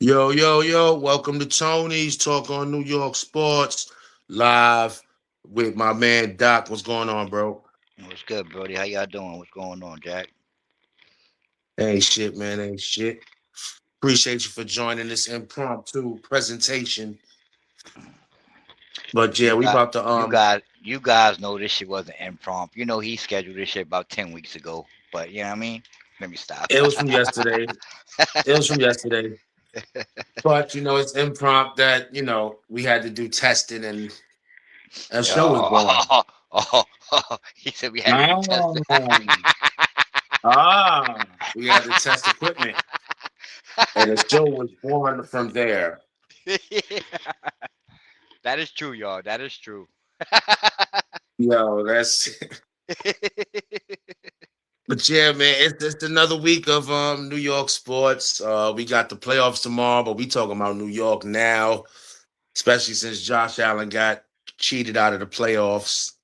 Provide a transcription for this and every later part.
Yo, yo, yo, welcome to Tony's Talk on New York Sports live with my man Doc. What's going on, bro? What's good, Brody? How y'all doing? What's going on, Jack? Ain't shit, man, ain't shit. Appreciate you for joining this impromptu presentation. But yeah, You we got, about to you guys know this shit wasn't impromptu. You know he scheduled this shit about 10 weeks ago. But you know what I mean? Let me stop. it was from yesterday. It was from yesterday. But it's impromptu that, we had to do testing and a show was born. oh, he said we had to do testing. Oh, we had to test equipment. And the show was born from there. That is true, y'all. That is true. Yo, that's but yeah, man, it's another week of New York sports. We got the playoffs tomorrow, but we talking about New York now, especially since Josh Allen got cheated out of the playoffs.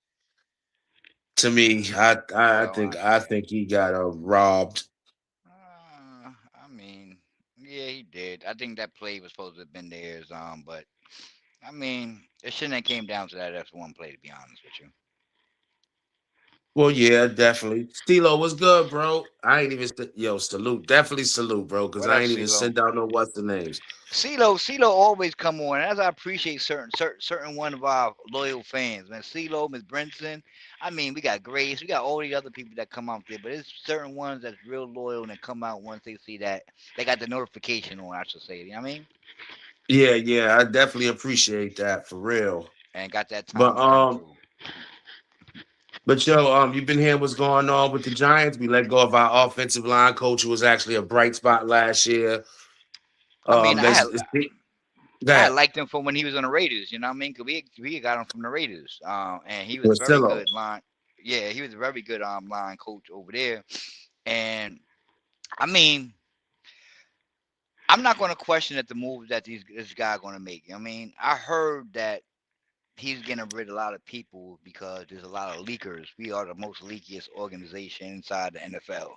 To me, I well, think I think he got robbed. I mean, yeah, he did. I think that play was supposed to have been theirs. But I mean, it shouldn't have came down to that F1 play, to be honest with you. Well, yeah, definitely. Stilo was good, bro. I ain't even salute, definitely salute, bro, because What I up, ain't even CeeLo? sent out no what's the names. CeeLo always come on. As I appreciate certain one of our loyal fans, man. CeeLo, Miss Brinson. I mean, we got Grace, we got all the other people that come out there, but it's certain ones that's real loyal and come out once they see that they got the notification on. I should say. You know what I mean? Yeah, yeah, I definitely appreciate that for real. And got that But time to come through. you've been hearing what's going on with the Giants. We let go of our offensive line coach, who was actually a bright spot last year. I mean, I had I had That liked him from when he was on the Raiders. You know what I mean? 'Cause we got him from the Raiders, and he was very Rosillo. good line. Yeah, he was a very good line coach over there. And I mean, I'm not going to question that the moves that this guy going to make. I mean, I heard that he's getting rid of a lot of people because there's a lot of leakers. We are the most leakiest organization inside the NFL.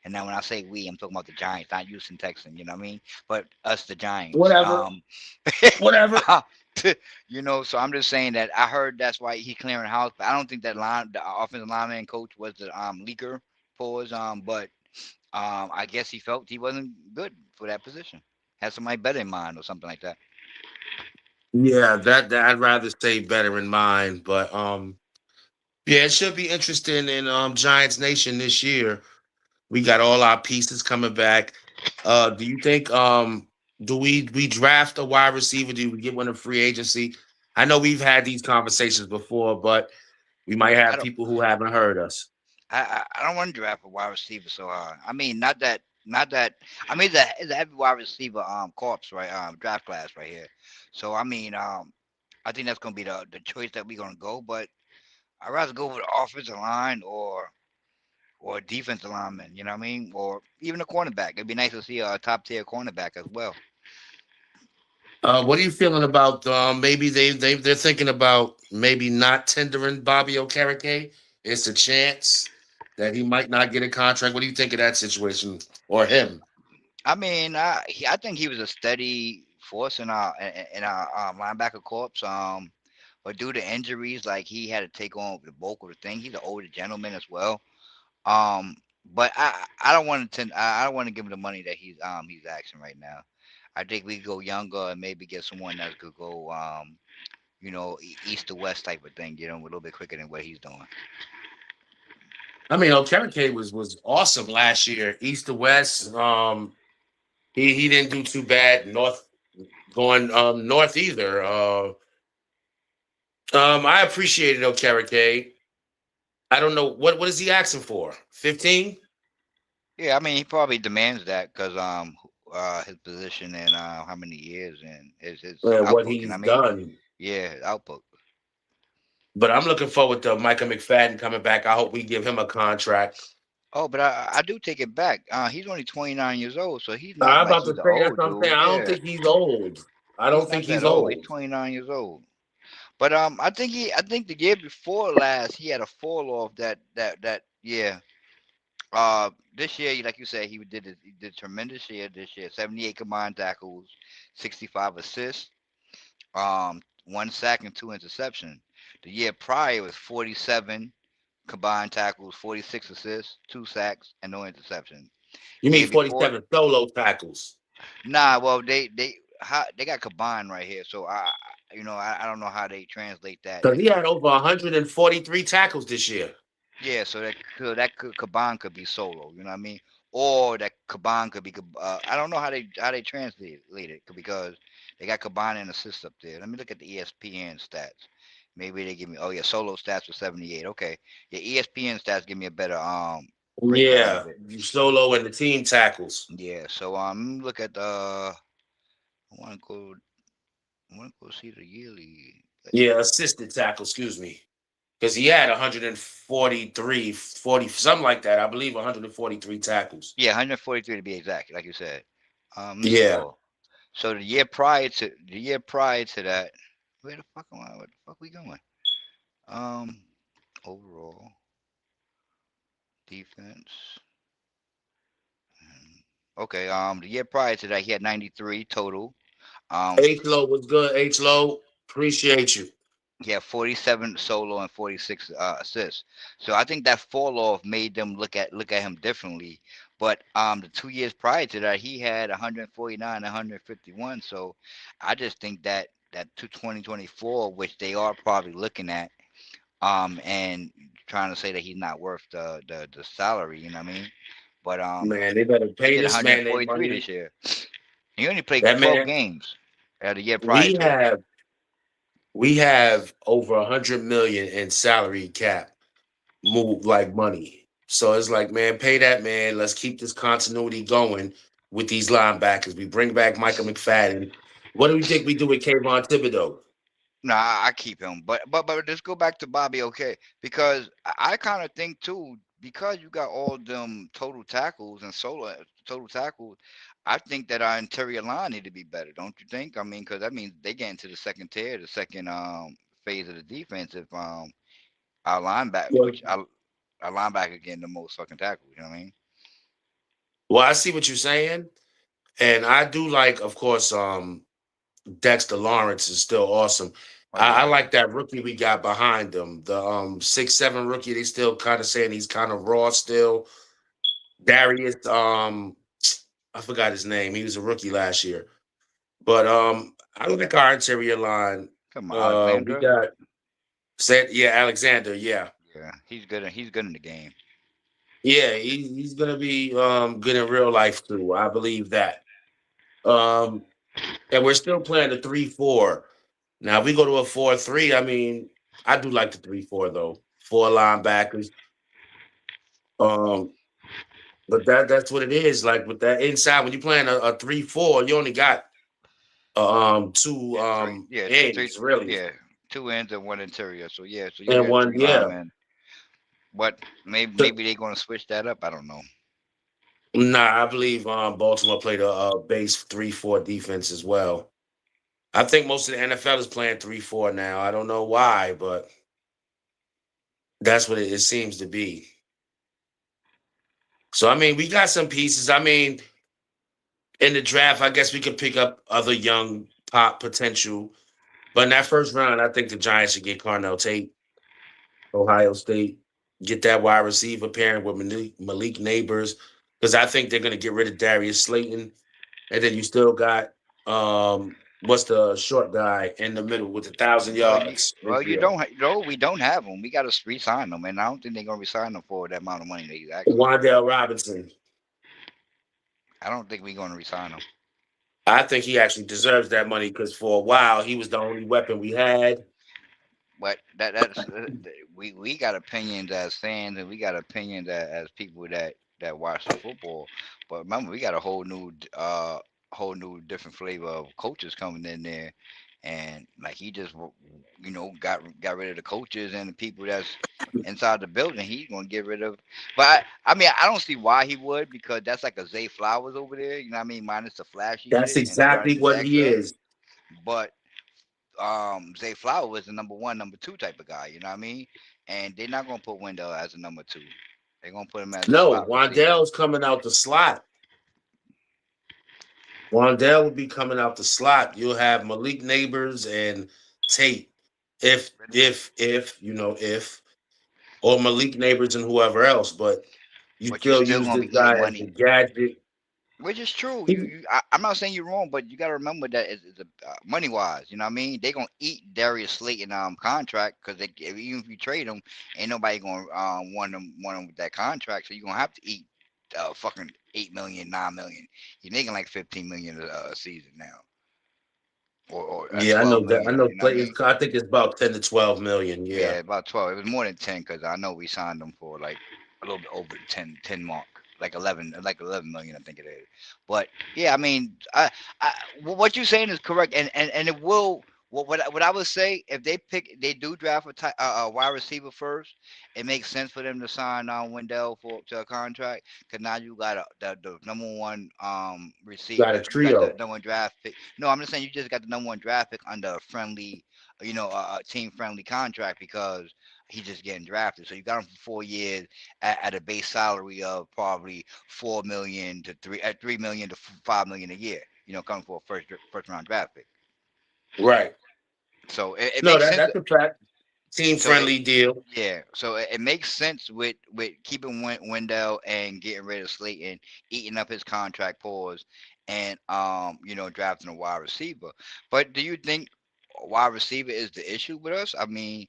And now when I say we, I'm talking about the Giants, not Houston Texans. You know what I mean? But us, the Giants. Whatever, whatever. So I'm just saying that I heard that's why he clearing house. But I don't think that the offensive lineman coach was the leaker pause. But I guess he felt he wasn't good for that position. Had somebody better in mind or something like that. Yeah, that I'd rather say better in mind. But yeah, it should be interesting in Giants Nation this year. We got all our pieces coming back. Do you think do we draft a wide receiver? Do we get one in free agency? I know we've had these conversations before, but we might I have don't. people who haven't heard us. I don't want to draft a wide receiver so hard. I mean, not that. I mean, it's a heavy wide receiver corpse right draft class right here. So I mean I think that's gonna be the choice that we're gonna go. But I'd rather go with the offensive line or a defensive lineman. You know what I mean? Or even a cornerback. It'd be nice to see a top tier cornerback as well. What are you feeling about maybe they're thinking about maybe not tendering Bobby Okereke? It's a chance that he might not get a contract. What do you think of that situation or him? I mean, I think he was a steady force in our linebacker corps. But due to injuries, like he had to take on the bulk of the thing. He's an older gentleman as well. But I don't want to I don't want to give him the money that he's asking right now. I think we go younger and maybe get someone that could go east to west type of thing. A little bit quicker than what he's doing. I mean, Okereke was awesome last year, east to west. He didn't do too bad north going north either. I appreciated Okereke. I don't know what is he asking for? 15? Yeah, I mean he probably demands that because his position and how many years and his What output. You know he's what I mean? done. Yeah, output. But I'm looking forward to Micah McFadden coming back. I hope we give him a contract. Oh, but I do take it back. He's only 29 years old, so he's not I'm like about he's to an say that's old what I'm saying. dude. I don't Yeah, think he's old. I he's don't think not that he's old. He's old. 29 years old. But I think the year before last he had a fall off that yeah. This year, like you said, he did tremendous year this year. 78 combined tackles, 65 assists, 1 sack and 2 interceptions. The year prior was 47 combined tackles, 46 assists, 2 sacks, and no interceptions. You The mean year before, 47 solo tackles? nah, well they got combined right here, so I don't know how they translate that. Because he had over 143 tackles this year. Yeah, so that could Caban could be solo, you know what I mean? Or that Caban could be I don't know how they translate it because they got Caban and assist up there. Let me look at the ESPN stats. Maybe they give me, oh yeah, solo stats for 78. Okay. Yeah, ESPN stats give me a better breakdown Yeah, of it. you solo and the team tackles. Yeah, so look at the I want to go I want to go see the yearly. Yeah, assisted tackle, excuse me. Because he had 143, 40, something like that. I believe 143 tackles. Yeah, 143 to be exact, like you said. Let me Yeah. go. So the year prior to that, where the fuck am I? Where the fuck we going? Um, overall defense. Okay. The year prior to that, he had 93 total. Um, H Low was good. H Low, appreciate you. he had 47 solo and 46 assists. So I think that fall off made them look at him differently. But the 2 years prior to that, he had 149 and 151. So I just think that to 2024, which they are probably looking at, and trying to say that he's not worth the salary. You know what I mean? But Man, they better he pay did this man their 143 money. this year. He only played That 12 man, games the year prior we to it. have we have over 100 million in salary cap move like money. So it's like, man, pay that man. Let's keep this continuity going with these linebackers. We bring back Michael McFadden. What do we think we do with Kayvon Thibodeau? No, I keep him, but let's go back to Bobby. Okay, because I kind of think too, because you got all them total tackles and solo total tackles. I think that our interior line need to be better, don't you think? I mean, because that means they get into the second tier, the second phase of the defense. If our linebacker, Well, which our linebacker getting the most fucking tackles, you know what I mean? well, I see what you're saying, and I do like, of course, Dexter Lawrence is still awesome. Oh I yeah, like that rookie we got behind them. The 6'7" rookie, they still kind of saying he's kind of raw still. Darius, I forgot his name. He was a rookie last year. But I like our interior line. come on, We Alexander. got said, yeah, Alexander, yeah. Yeah, he's good. He's good in the game. Yeah, he's gonna be good in real life too. I believe that. Um and we're still playing the 3-4. Now if we go to a 4-3, I mean, I do like the 3-4 though. Four linebackers. Um, but that's what it is. Like with that inside, when you're playing a 3-4, you only got two Yeah, three. Yeah, three. ends really. Yeah, two ends and one interior. So yeah, so you And got one, three yeah. linemen. But So, maybe they're gonna switch that up. I don't know. nah, I believe Baltimore played a base 3-4 defense as well. I think most of the NFL is playing 3-4 now. I don't know why, but that's what it seems to be. So I mean, we got some pieces. I mean, in the draft, I guess we could pick up other young pop potential. But in that first round, I think the Giants should get Carnell Tate, Ohio State, get that wide receiver pairing with Malik Neighbors, because I think they're going to get rid of Darius Slayton, and then you still got what's the short guy in the middle with 1,000 yards? You Israel. don't. No, we don't have them. We got to re-sign them, and I don't think they're gonna resign them for that amount of money that he's asking. Wandale Robinson. I don't think we're gonna resign them. I think he actually deserves that money because for a while he was the only weapon we had. But that's we got opinions as fans, and we got opinions as people that watch the football. But remember, we got a whole new different flavor of coaches coming in there, and like he just got rid of the coaches and the people that's inside the building. He's gonna get rid of. But I mean, I don't see why he would, because that's like a Zay Flowers over there. You know what I mean? Minus the flashy That's shit and trying to exactly be what he extra. is. But Zay Flower was the number one, number two type of guy. You know what I mean? And they're not gonna put Wendell as a number two. They're gonna put him as a No, slot receiver. Wandell's coming out the slot. Wandell will be coming out the slot. You'll have Malik Neighbors and Tate. If or Malik Neighbors and whoever else, but you But you're still still use gonna this be eating guy as the money. gadget. Which is true. He, I'm not saying you're wrong, but you got to remember that it's a, money wise. You know what I mean? They gonna eat Darius Slayton contract because even if you trade him, ain't nobody gonna want him with that contract. So you're gonna have to eat fucking 8 million, 9 million. You're making like 15 million a season now, or yeah, I know 12 that. I million. know You know what I Clayton's. mean? I think it's about 10 to 12 million. Yeah, Yeah, about 12. It was more than 10 because I know we signed them for like a little bit over the ten mark, like 11 million, I think it is. But yeah, I mean, what you're saying is correct, and it will. What I would say if they do draft a wide receiver first, it makes sense for them to sign Wendell for to a contract because now you got the number one got a receiver, you got the trio. number one draft pick. No, I'm just saying you just got the number one draft pick under a friendly a team friendly contract because he's just getting drafted. So you got him for 4 years at a base salary of probably 4 million to 3 million to 5 million a year. Coming for a first round draft pick. Right. So it No, makes sense. that's a fact. Team So it, friendly deal. yeah, so it makes sense with keeping Wendell and getting rid of Slayton, eating up his contract pause, and drafting a wide receiver. But do you think a wide receiver is the issue with us? I mean,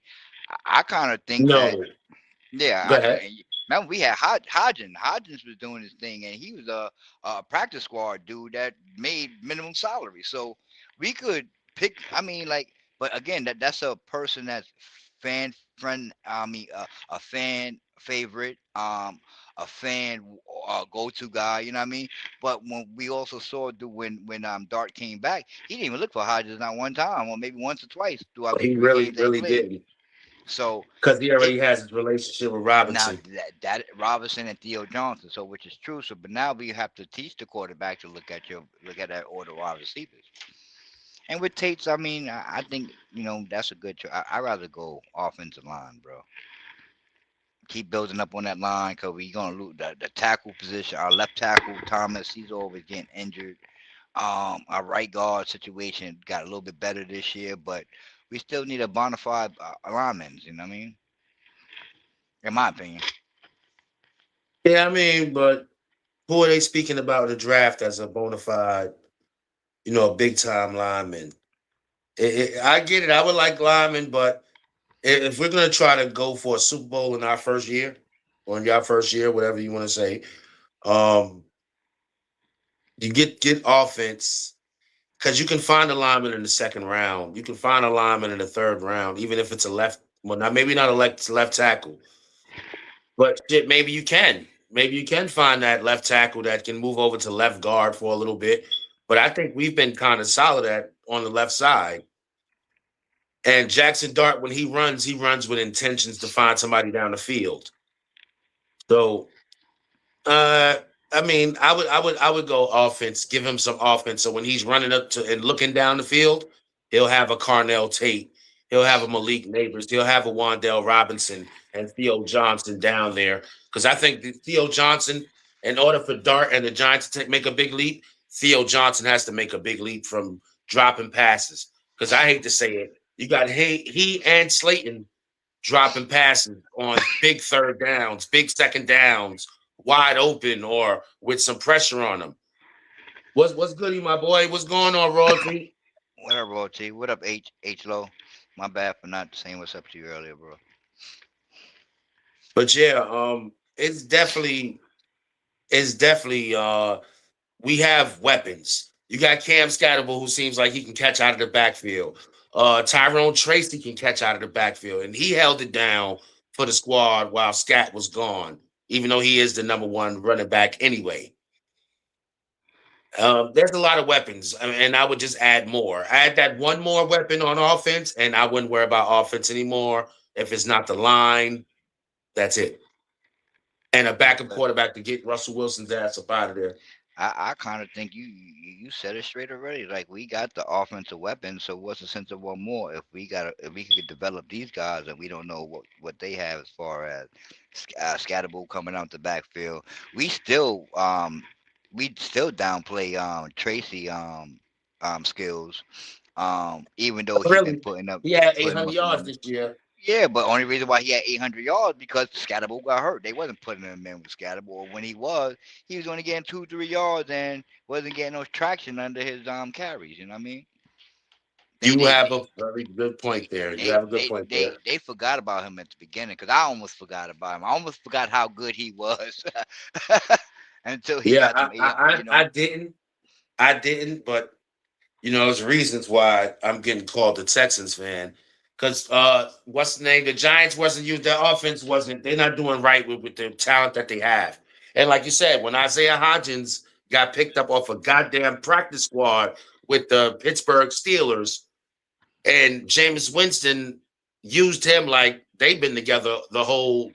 I kind of think that No, yeah, go ahead. remember we had Hodgins. Hodgins was doing his thing, and he was a practice squad dude that made minimum salary. So we could pick. I mean, like, but again, that's a person that's fan friend. I mean, a fan favorite. A fan go to guy. You know what I mean? But when we also saw when Dart came back, he didn't even look for Hodgins not one time, or maybe once or twice throughout the He three really, games they really played. didn't So because he it already has his relationship with now Robinson. that Robinson and Theo Johnson, so which is true. So, but now we have to teach the quarterback to look at that order of wide receivers. And with Tate's, I mean, I think that's a good choice. I rather go offensive line, bro. Keep building up on that line because we're gonna lose the tackle position. Our left tackle Thomas, he's always getting injured. Our right guard situation got a little bit better this year, but we still need a bona fide lineman. You know what I mean? In my opinion. Yeah, I mean, but who are they speaking about in the draft as a bona fide, a big time lineman? I get it. I would like linemen, but if we're gonna try to go for a Super Bowl in our first year, or in your first year, whatever you want to say, um, you get offense because you can find a lineman in the second round. You can find a lineman in the third round, even if it's a left. Well, not maybe not a left tackle, but shit, maybe you can. Maybe you can find that left tackle that can move over to left guard for a little bit. But I think we've been kind of solid at on the left side. And Jackson Dart, when he runs with intentions to find somebody down the field. So Uh, I mean, I would go offense. Give him some offense. So when he's running up to and looking down the field, he'll have a Carnell Tate, he'll have a Malik Neighbors, he'll have a Wandell Robinson and Theo Johnson down there. Because I think that Theo Johnson, in order for Dart and the Giants to make a big leap, Theo Johnson has to make a big leap from dropping passes. Because I hate to say it, you got he and Slayton dropping passes on big third downs, big second downs, wide open or with some pressure on them. What's goody, my boy? What's going on, Royalty? What up, Raw T? What up, H Low? My bad for not saying what's up to you earlier, bro. But yeah, it's definitely we have weapons. You got Cam Scatterable who seems like he can catch out of the backfield. Tyrone Tracy can catch out of the backfield, and he held it down for the squad while Scat was gone, even though he is the number one running back anyway. There's a lot of weapons, and I would just add more. Add that one more weapon on offense, and I wouldn't worry about offense anymore. If it's not the line, that's it. And a backup Okay. quarterback to get Russell Wilson's ass up out of there. I kind of think you you said it straight already. Like we got the offensive weapons, so what's the sense of one more if we could develop these guys and we don't know what they have as far as Scatterbo coming out the backfield. We still we still downplay Tracy skills. Even though he been Really, he had 800 putting up some yards numbers. this year. Yeah, but only reason why he had 800 yards because Scatterbo got hurt. They wasn't putting him in with Scatterbo. Or when he was only getting 2 3 yards and wasn't getting no traction under his carries. You know what I mean? They You they have a very good point there. You have a good point there. they forgot about him at the beginning because I almost forgot about him. I almost forgot how good he was until he Yeah, got them. I didn't. I didn't, but there's reasons why I'm getting called the Texans fan. Because what's the name? The Giants wasn't used. Their offense wasn't. They're not doing right with the talent that they have. And like you said, when Isaiah Hodgins got picked up off a goddamn practice squad with the Pittsburgh Steelers, and Jameis Winston used him like they've been together the whole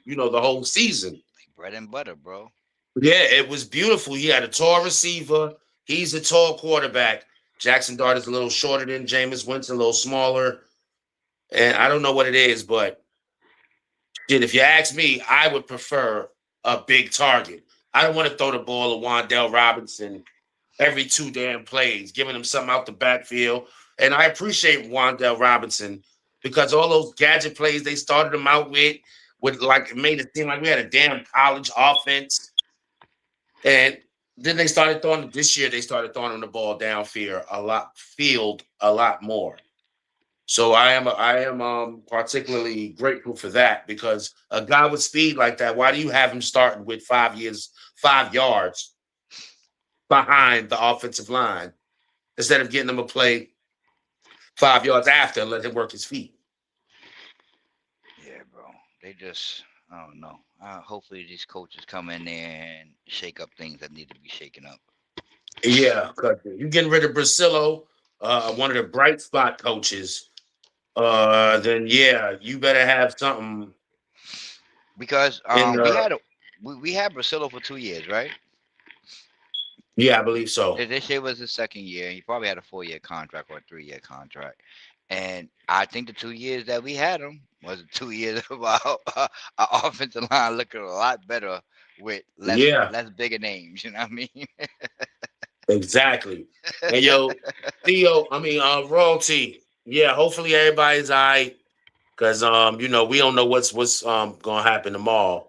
season. like bread and butter, bro. Yeah, it was beautiful. He had a tall receiver. He's a tall quarterback. Jackson Dart is a little shorter than Jameis Winston, a little smaller. And I don't know what it is, but shit, if you ask me, I would prefer a big target. I don't want to throw the ball to Wandell Robinson every two damn plays, giving him something out the backfield. And I appreciate Wandell Robinson because all those gadget plays they started him out with like it made it seem like we had a damn college offense. And then they started throwing this year. They started throwing him the ball downfield a lot more. So I am particularly grateful for that because a guy with speed like that, why do you have him starting with 5 yards behind the offensive line instead of getting him a play 5 yards after and let him work his feet? Yeah, bro. They just, I don't know. Hopefully these coaches come in there and shake up things that need to be shaken up. Yeah, because you getting rid of Brasillo, one of the bright spot coaches, then yeah, you better have something Because in the. we had Brasillo for 2 years, right? Yeah, I believe so. This year was his second year. He probably had a 4 year contract or a 3 year contract. And I think the 2 years that we had him was 2 years of our offensive line looking a lot better with Yeah, less bigger names. You know what I mean? exactly. And yo, Theo, I mean, royalty. Yeah, hopefully everybody's all right. Cause we don't know what's gonna happen tomorrow.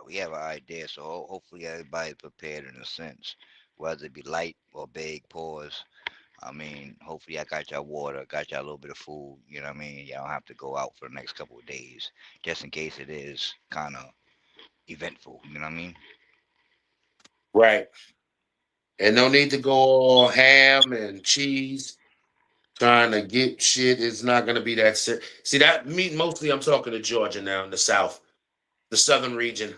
We have an idea, so hopefully everybody's prepared in a sense, whether it be light or big pause. I mean, hopefully I got y'all water, got y'all a little bit of food. You know what I mean? Y'all don't have to go out for the next couple of days, just in case it is kind of eventful. You know what I mean? Right. And no need to go all ham and cheese trying to get shit. It's not gonna be that See that me mostly I'm talking to Georgia now in the South, the southern region.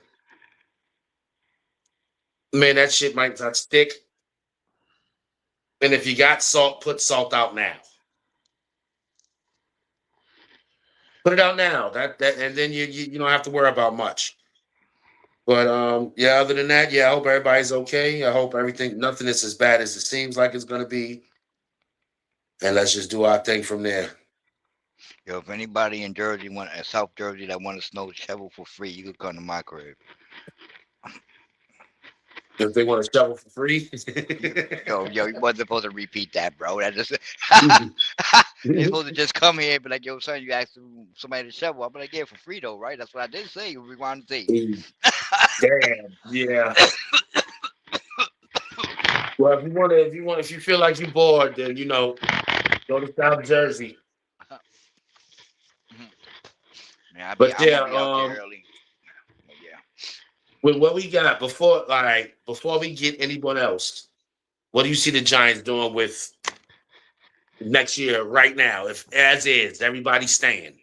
Man, that shit might not stick. And if you got salt, put salt out now. Put it out now. That and then you don't have to worry about much. But yeah, other than that, yeah, I hope everybody's okay. I hope nothing is as bad as it seems like it's gonna be. And let's just do our thing from there. Yo, if anybody in Jersey South Jersey that want a snow shovel for free, you could come to my crib. If they want to shovel for free. Yo, you wasn't supposed to repeat that, bro. That just they supposed to just come here and be like, yo, son, you asked somebody to shovel. I'm like, yeah, for free though, right? That's what I did say. Rewind the tape. Damn. Yeah. Well, if you feel like you're bored, then go to South Jersey. Man, But I'm gonna yeah, be out there early. But yeah. with what we got before we get anyone else, what do you see the Giants doing with next year right now? If as is, everybody's staying.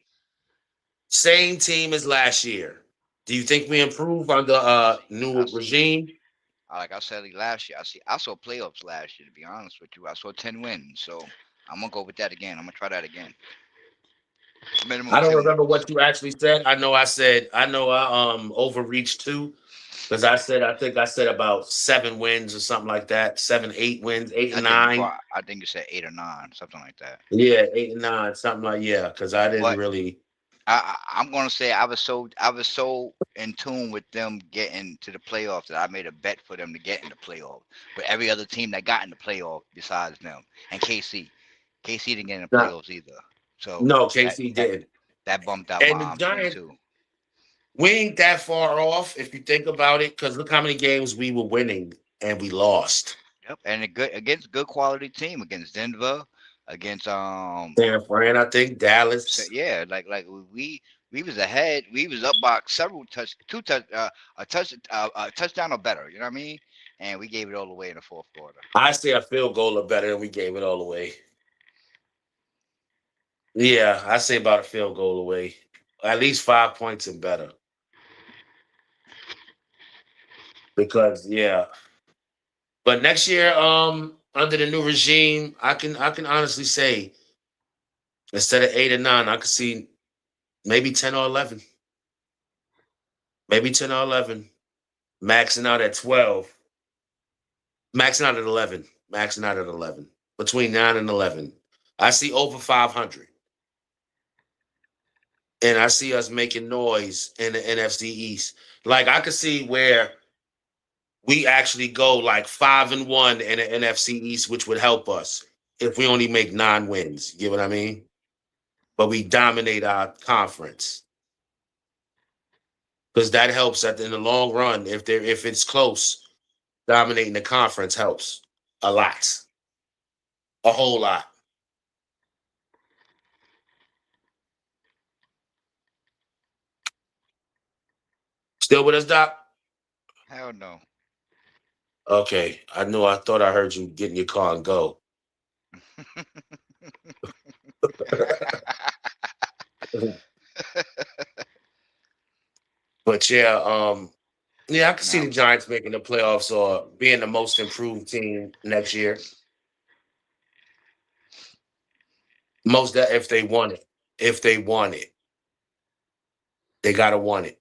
Same team as last year. Do you think we improve under I new see. regime? Like I said last year, I saw playoffs last year. To be honest with you, I saw 10 wins. So I'm gonna go with that again. I'm gonna try that again. Minimum I don't 2 wins. remember what you actually said. I know I overreached too. Because I think I said about 7 wins or something like that. 7, 8 wins, eight I and think before nine. I think you said 8 or 9, something like that. Yeah, 8 and 9, something like yeah. Because I didn't But really. I'm gonna say I was so in tune with them getting to the playoffs that I made a bet for them to get in the playoffs. With every other team that got in the playoff besides them and KC didn't get in the Nah, playoffs either. So no, that KC that did. that bumped out And the my thing Giants, too. we ain't that far off if you think about it. Because look how many games we were winning and we lost. Yep, and a good against good quality team against Denver, against San Fran, I think Dallas. yeah, like we was ahead. We was up by several touch, two touch, a touchdown or better. You know what I mean? And we gave it all away in the fourth quarter. I say a field goal or better, and we gave it all away. Yeah, I say about a field goal away. At least 5 points and better. Because yeah. But next year, under the new regime, I can honestly say instead of 8 or 9, I could see maybe 10 or 11. Maybe 10 or 11. Maxing out at 12. Maxing out at 11. Maxing out at 11. Between 9 and 11. I see over 500. And I see us making noise in the NFC East. Like I could see where we actually go like 5-1 in the NFC East, which would help us if we only make 9 wins. You get what I mean? But we dominate our conference because that helps in the long run. If it's close, dominating the conference helps a lot, a whole lot. Still with us, Doc? Hell no. Okay, I thought I heard you get in your car and go. But yeah, yeah, I can see Now, the Giants making the playoffs or being the most improved team next year. Most that if they want it, if they want it, they gotta want it.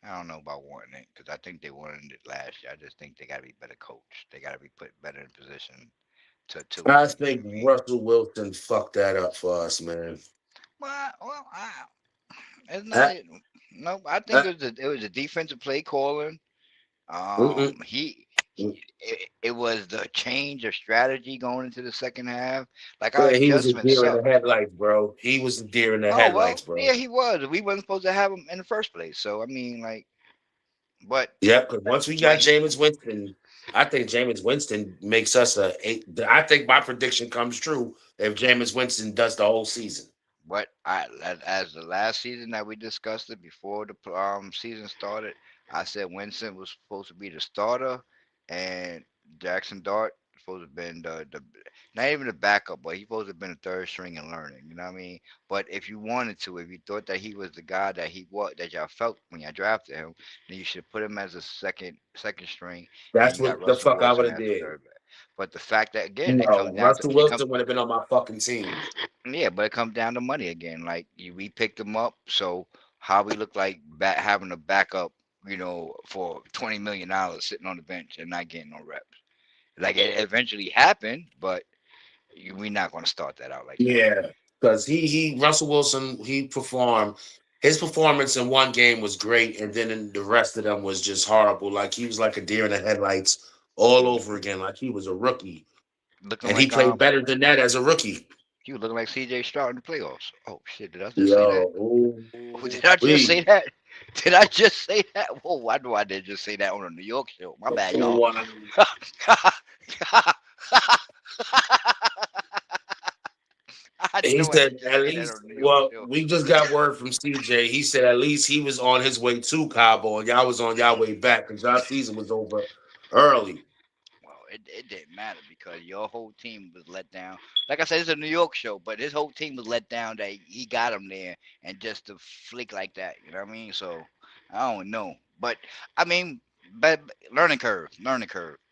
I don't know about wanting it because I think they wanted it last year. I just think they got to be better coached. They got to be put better in position to I win. You know think what I mean? Russell Wilson fucked that up for us, man. Well, it's not. Uh, No, I think uh, it was a defensive play calling. mm-mm. It was the change of strategy going into the second half. Like our Yeah, he was a adjustment deer in the sucked. headlights, bro. He was a deer in the Oh well, headlights, bro. yeah, he was. We wasn't supposed to have him in the first place. So I mean, like, but Yep, because once we got but he, Jameis Winston, I think Jameis Winston makes us a eight. I think my prediction comes true if Jameis Winston does the whole season. But as the last season that we discussed it before the season started, I said Winston was supposed to be the starter, and Jackson Dart supposed to have been the not even the backup, but he supposed to have been the third string and learning. You know what I mean? But if you wanted to, if you thought that he was the guy that he was, that y'all felt when y'all drafted him, then you should put him as a second string, and That's you got what the Russell fuck I would Wilson have as the did. third back. But the fact that again, No, Russell it comes Wilson would have been on my fucking team. yeah, but it comes down to money again. Like we picked him up, so how we look like having a backup, for $20 million sitting on the bench and not getting no reps. Like it eventually happened, but we're not going to start that out like that. Yeah, because he Russell Wilson he performed. His performance in one game was great, and then in the rest of them was just horrible. Like he was like a deer in the headlights all over Hmm. again. Like he was a rookie, Looking and he like played better than that as a rookie. he was looking like CJ Stroud in the playoffs. Oh shit! Did I just say that? Yo, Oh, ooh, did I just say wee. that? Did I just say that? Whoa! Why do I did just say that on a New York show? My bad, y'all. Wow. I He know I said did just at say that on least. a New York Well, show. we just got word from CJ. He said at least he was on his way to Cabo, and y'all was on y'all way back because y'all season was over early. Well, it didn't matter because your whole team was let down. Like I said, it's a New York show, but his whole team was let down that he got him there and just to flick like that. You know what I mean? So I don't know, but I mean, but learning curve,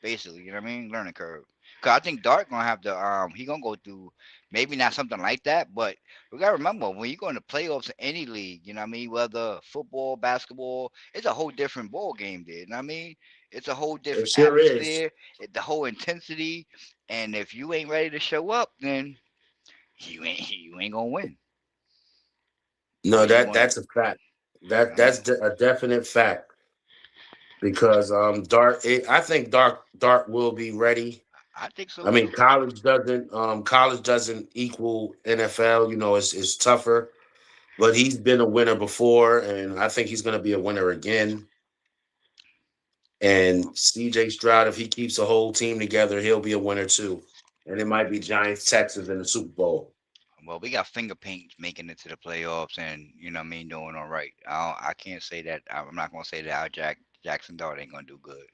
basically. You know what I mean? Learning curve. Cause I think Dart gonna have to he gonna go through maybe not something like that, but we gotta remember when you go in the playoffs in any league, you know what I mean, whether football, basketball, it's a whole different ball game there. You know what I mean? It's a whole It different sure is. atmosphere, the whole intensity, and if you ain't ready to show up, then you ain't gonna win. No, Or you that gonna, that's a fact. you know, A definite fact because I think Dart will be ready. I think so I mean, too. college doesn't equal NFL. You know, it's tougher, but he's been a winner before, and I think he's going to be a winner again. And CJ Stroud, if he keeps the whole team together, he'll be a winner too. And it might be Giants Texans in the Super Bowl. Well, we got finger paint making it to the playoffs, and you know what I mean, doing all right. I can't say that. I'm not gonna say that our Jackson Dart ain't gonna do good.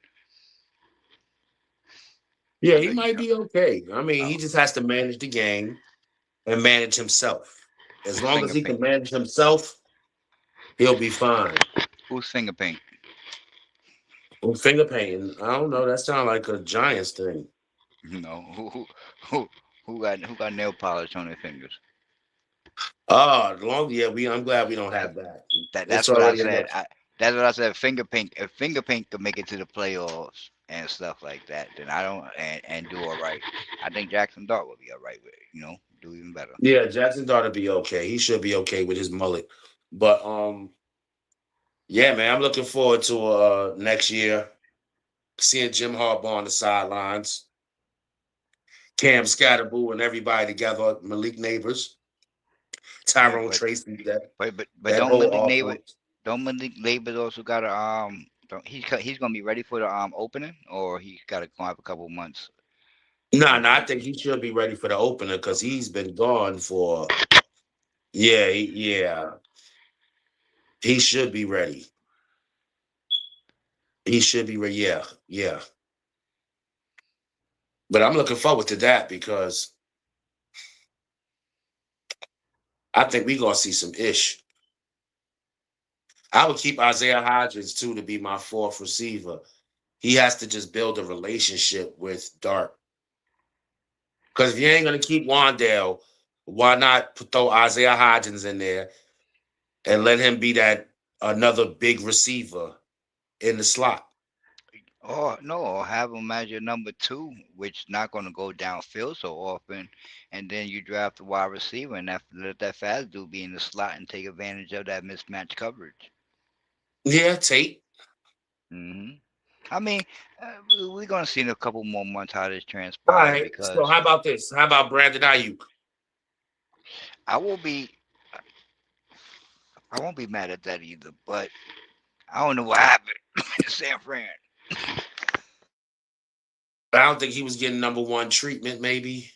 Yeah, he But you might know, be okay. I mean, uh, he just has to manage the game and manage himself. As long as finger he paint. can manage himself, he'll be fine. Who's finger paint? Well, finger painting, I don't know. That sounds like a Giants thing. You know, who who got nail polish on their fingers? Oh, long yeah, I'm glad we don't have that. It's That's what I already said. enough. That's what I said. Finger paint. If finger paint could make it to the playoffs and stuff like that, then I don't and do all right. I think Jackson Dart will be all right with it. You know, do even better. Yeah, Jackson Dart will be okay. He should be okay with his mullet. But yeah, man, I'm looking forward to next year seeing Jim Harbaugh on the sidelines, Cam Scatterboo and everybody together, Malik Neighbors, Yeah, Tyrone Tracy, but that don't whole Malik Neighbor offense. don't Malik Neighbors also got to don't, he's gonna be ready for the opening, or he's got to go have a couple months No, in no, I think between. he should be ready for the opener because Okay. he's been gone for yeah, yeah. He should be ready. He should be ready. Yeah, yeah. But I'm looking forward to that because I think we're gonna see some ish. I would keep Isaiah Hodgins too to be my fourth receiver. He has to just build a relationship with Dart. Because if you ain't gonna keep Wandale, why not throw Isaiah Hodgins in there and let him be that another big receiver in the slot? Or no, or have him as your number two, which not going to go downfield so often, and then you draft a wide receiver and let that fast dude be in the slot and take advantage of that mismatch coverage. Yeah, Tate. hmm I mean, we're going to see in a couple more months how this All transpires right. So because how about this? How about Brandon Ayuk? I will be I won't be mad at that either. But I don't know what happened in San Fran. I don't think he was getting number one treatment, maybe.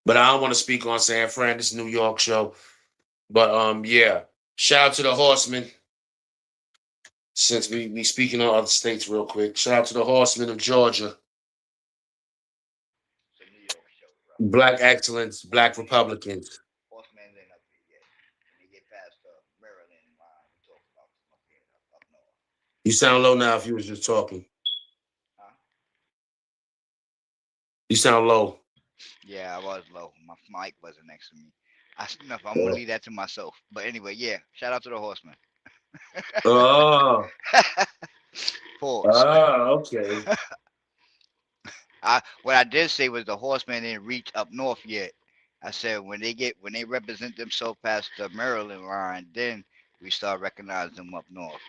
But I don't want to speak on San Fran, this New York show. But yeah. Shout out to the horsemen. Since we speaking on other states real quick. Shout out to the horsemen of Georgia. It's a New York show, bro. Black excellence, black Republicans. Horseman ain't up here yet. When they get past the Maryland line, we talk about up here, up north. You sound low now if you was just talking. Huh? You sound low. Yeah, I was low. My mic wasn't next to me. Enough. I'm gonna leave that to myself. But anyway, yeah. Shout out to the horseman. Oh, Pause. okay. What I did say was the horseman didn't reach up north yet. I said when they represent themselves past the Maryland line, then we start recognizing them up north.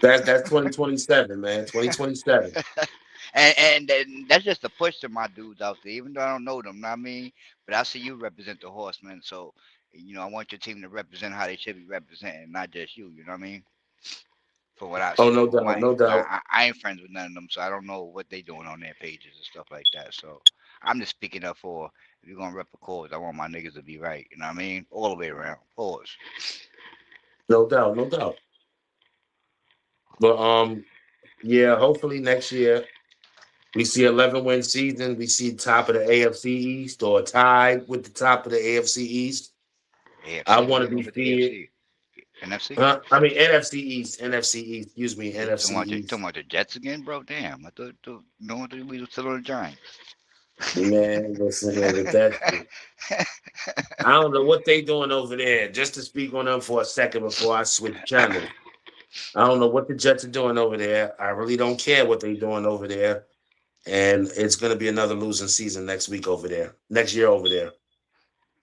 That's 2027, man. 2027. And then that's just a push to my dudes out there, even though I don't know them. Know what I mean, but I see you represent the horsemen, so I want your team to represent how they should be representing, not just you. You know what I mean? For what I Oh, see, no who doubt, I no doubt. I ain't friends with none of them, so I don't know what they doing on their pages and stuff like that. So I'm just speaking up for if you're gonna rep a cause, I want my niggas to be right. You know what I mean? All the way around. Pause. No doubt, no doubt. But yeah, hopefully next year we see 11-win season. We see top of the AFC East or tied with the top of the AFC East. I AFC. Who want you to be got for the feared. AFC? NFC. I mean NFC East, NFC East. Excuse me, You NFC talking East. about the Jets again, bro? Damn, I thought no one thought we were still on the Giants. Man, listen here with that shit. I don't know what they doing over there. Just to speak on them for a second before I switch channels. I don't know what the Jets are doing over there. I really don't care what they're doing over there. And it's going to be another losing season next week over there, next year over there.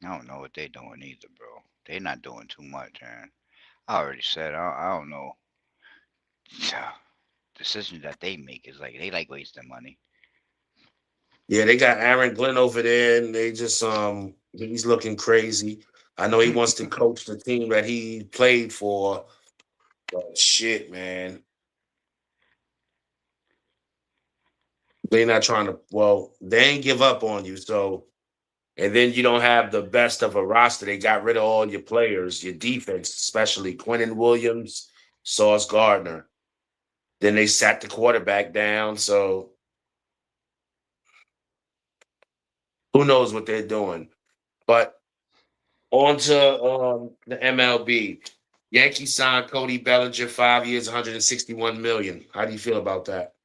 I don't know what they doing either, bro. They not doing too much, man. I already said I don't know. Decisions that they make is like they like wasting money. Yeah, they got Aaron Glenn over there, and they just he's looking crazy. I know he wants to coach the team that he played for. But shit, man, they not trying to. Well, they ain't give up on you, so and then you don't have the best of a roster. They got rid of all your players, your defense, especially Quentin Williams, Sauce Gardner. Then they sat the quarterback down. So who knows what they're doing? But on to the MLB. Yankees signed Cody Bellinger 5 years, 161 million. How do you feel about that?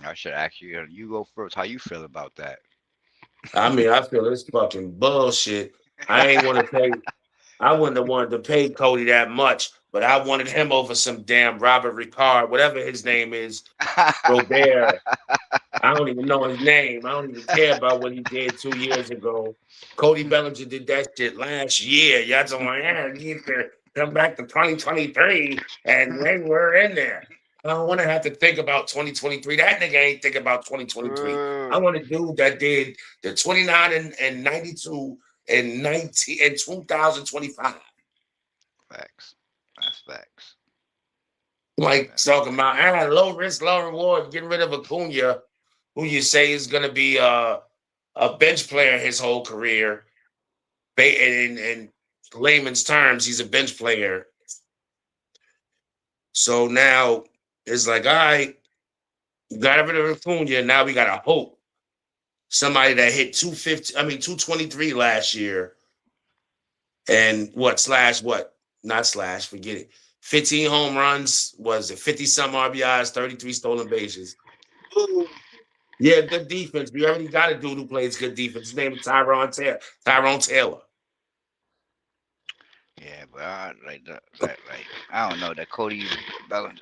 I should ask you. You go first. How you feel about that? I mean, I feel it's fucking bullshit. I ain't want to pay. I wouldn't have wanted to pay Cody that much, but I wanted him over some damn Robert Ricard, whatever his name is, Robert. I don't even know his name. I don't even care about what he did 2 years ago. Cody Bellinger did that shit last year. Y'all talking like, yeah, he needs to come back to 2023, and they were in there. I don't want to have to think about 2023. That nigga ain't think about 2023. I want a dude that did the 29 and 92 and 19 and 2025. Facts. That's facts. Like That's talking about facts. low risk, low reward, getting rid of Acuna, who you say is gonna be a bench player his whole career. In layman's terms, he's a bench player. So now it's like, all right, you got rid of Acuna. Now we got to hope somebody that hit 250, I mean 223 last year, and what slash what? Not slash, forget it. 15 home runs, was it 50 some RBIs, 33 stolen bases. Ooh. Yeah, good defense. We already got a dude who plays good defense. His name is Tyrone Taylor. Yeah, but like I don't know that Cody Bellinger.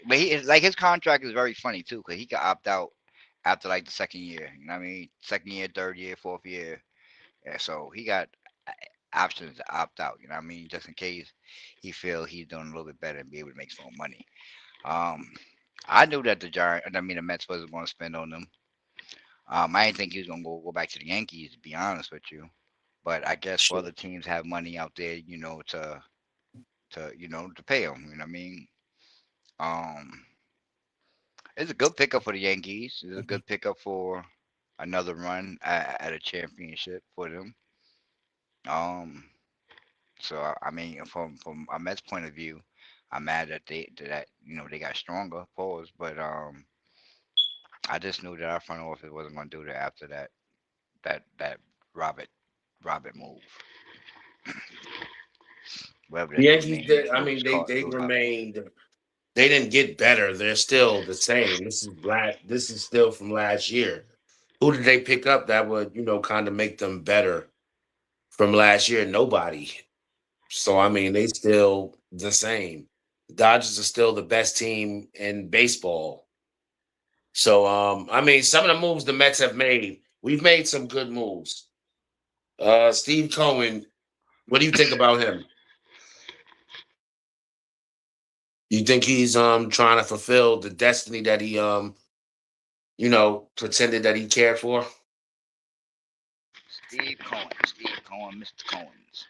But he is like his contract is very funny too, cause he could opt out after like the second year. You know what I mean? Second year, third year, fourth year. Yeah, so he got uh, options to opt out. You know what I mean? Just in case he feel he's doing a little bit better and be able to make some more money. Um, I knew that the Mets wasn't going to spend on them. I didn't think he was going to go back to the Yankees. To be honest with you, but I guess for other Shit. teams have money out there, to pay him. You know what I mean? Um, it's a good pickup for the Yankees. It's a good pickup for another run at a championship for them. Um, I mean, from a Mets point of view, I'm mad that they got stronger. Pause, but I just knew that our front office wasn't going to do that after that Robert Robert move. Whatever The that dude Yankees name did. is, I mean, they Louis Robert. remained. They didn't get better. They're still the same. This is still from last year. Who did they pick up that would kind of make them better from last year? Nobody. So I mean, they still the same. Dodgers are still the best team in baseball. So I mean, some of the moves the Mets have made, we've made some good moves. Steve Cohen, what do you think about him? You think he's trying to fulfill the destiny that he pretended that he cared for? Steve Cohen, Mr. Cohen's.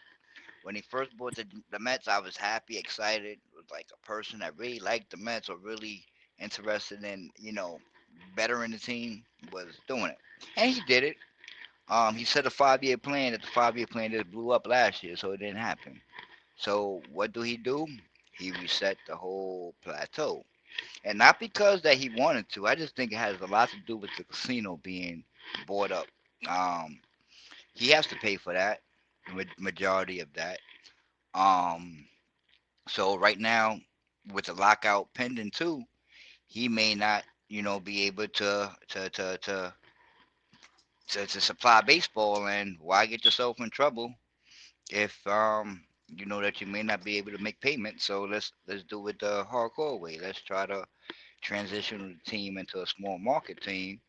When he first bought the Mets, I was happy, excited. It was like a person that really liked the Mets or really interested in, bettering the team was doing it. And he did it. He set a 5 year plan. That the 5 year plan just blew up last year, so it didn't happen. So what do? He reset the whole plateau, and not because that he wanted to. I just think it has a lot to do with the casino being bought up. Um, he has to pay for that, majority of that. Um, So right now, with the lockout pending too, he may not, be able to supply baseball. And why get yourself in trouble if you know that you may not be able to make payments? So let's do it the hardcore way. Let's try to transition the team into a small market team.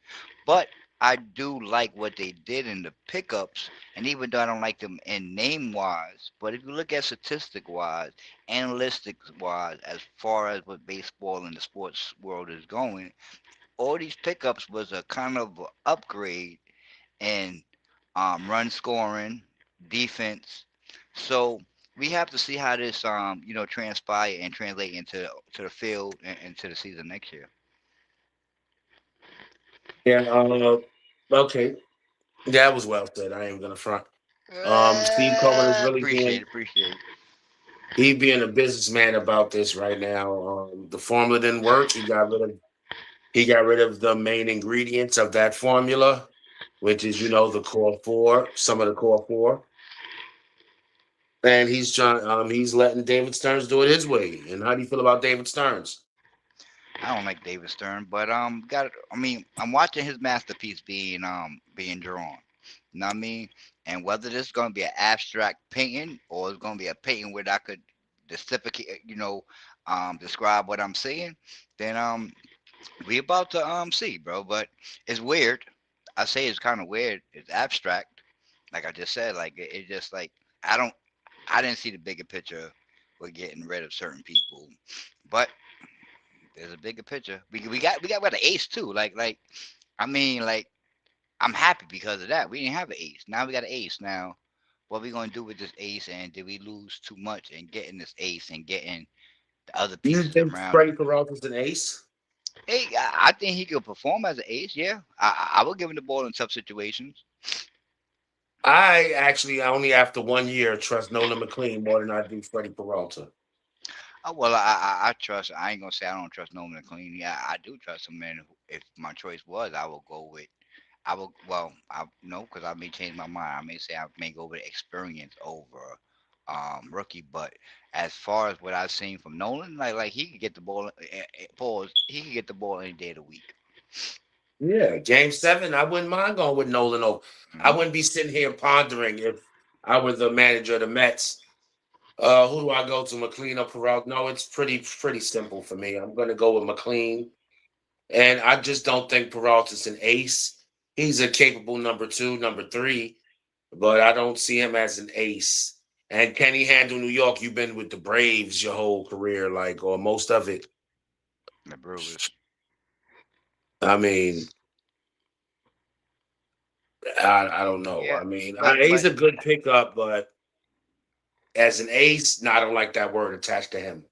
But I do like what they did in the pickups, and even though I don't like them in name wise, but if you look at statistic wise, analytics wise, as far as what baseball and the sports world is going, all these pickups was a kind of a upgrade in run scoring, defense. So we have to see how this transpire and translate into the field and into the season next year. Yeah. Okay. That was well said. I ain't gonna front. Steve Cohen is really Appreciate being it, appreciate it. he being a businessman about this right now. The formula didn't work. He got rid of the main ingredients of that formula, which is the core four, some of the core four, and he's letting David Stearns do it his way. And how do you feel about David Stearns? I don't like David Stern, but got it. I mean, I'm watching his masterpiece being drawn. You know what I mean? And whether this is gonna be an abstract painting or it's gonna be a painting where I could specifically, describe what I'm seeing, then we about to see, bro. But it's weird. I say it's kind of weird. It's abstract, like I just said. Like it just like I don't, I didn't see the bigger picture with getting rid of certain people, but there's a bigger picture. We got the ace too. Like I mean like I'm happy because of that. We didn't have an ace. Now we got an ace. Now what we gonna do with this ace? And did we lose too much in getting this ace and getting the other You pieces think around it? Freddie Peralta's an ace? Hey, I think he could perform as an ace. Yeah, I would give him the ball in tough situations. I only after 1 year trust Nolan McLean more than I do Freddie Peralta. Well, I trust. I ain't gonna say I don't trust Nolan Clean. Yeah, I do trust him. And if my choice was, I would go with. I will. Well, I no, because I may change my mind. I may say I may go with experience over rookie. But as far as what I've seen from Nolan, like he could get the ball. Pause. He could get the ball any day of the week. Yeah, Game 7, I wouldn't mind going with Nolan over. I Hmm. wouldn't be sitting here pondering if I were the manager of the Mets. Who do I go to, McLean or Peralta? No, it's pretty simple for me. I'm going to go with McLean, and I just don't think Peralta's an ace. He's a capable number two, number three, but I don't see him as an ace. And can he handle New York? You've been with the Braves your whole career, like, or most of it. The Brewers. I mean, I don't know. Yeah, I mean, but he's a good pickup, but as an ace, no, I don't like that word attached to him.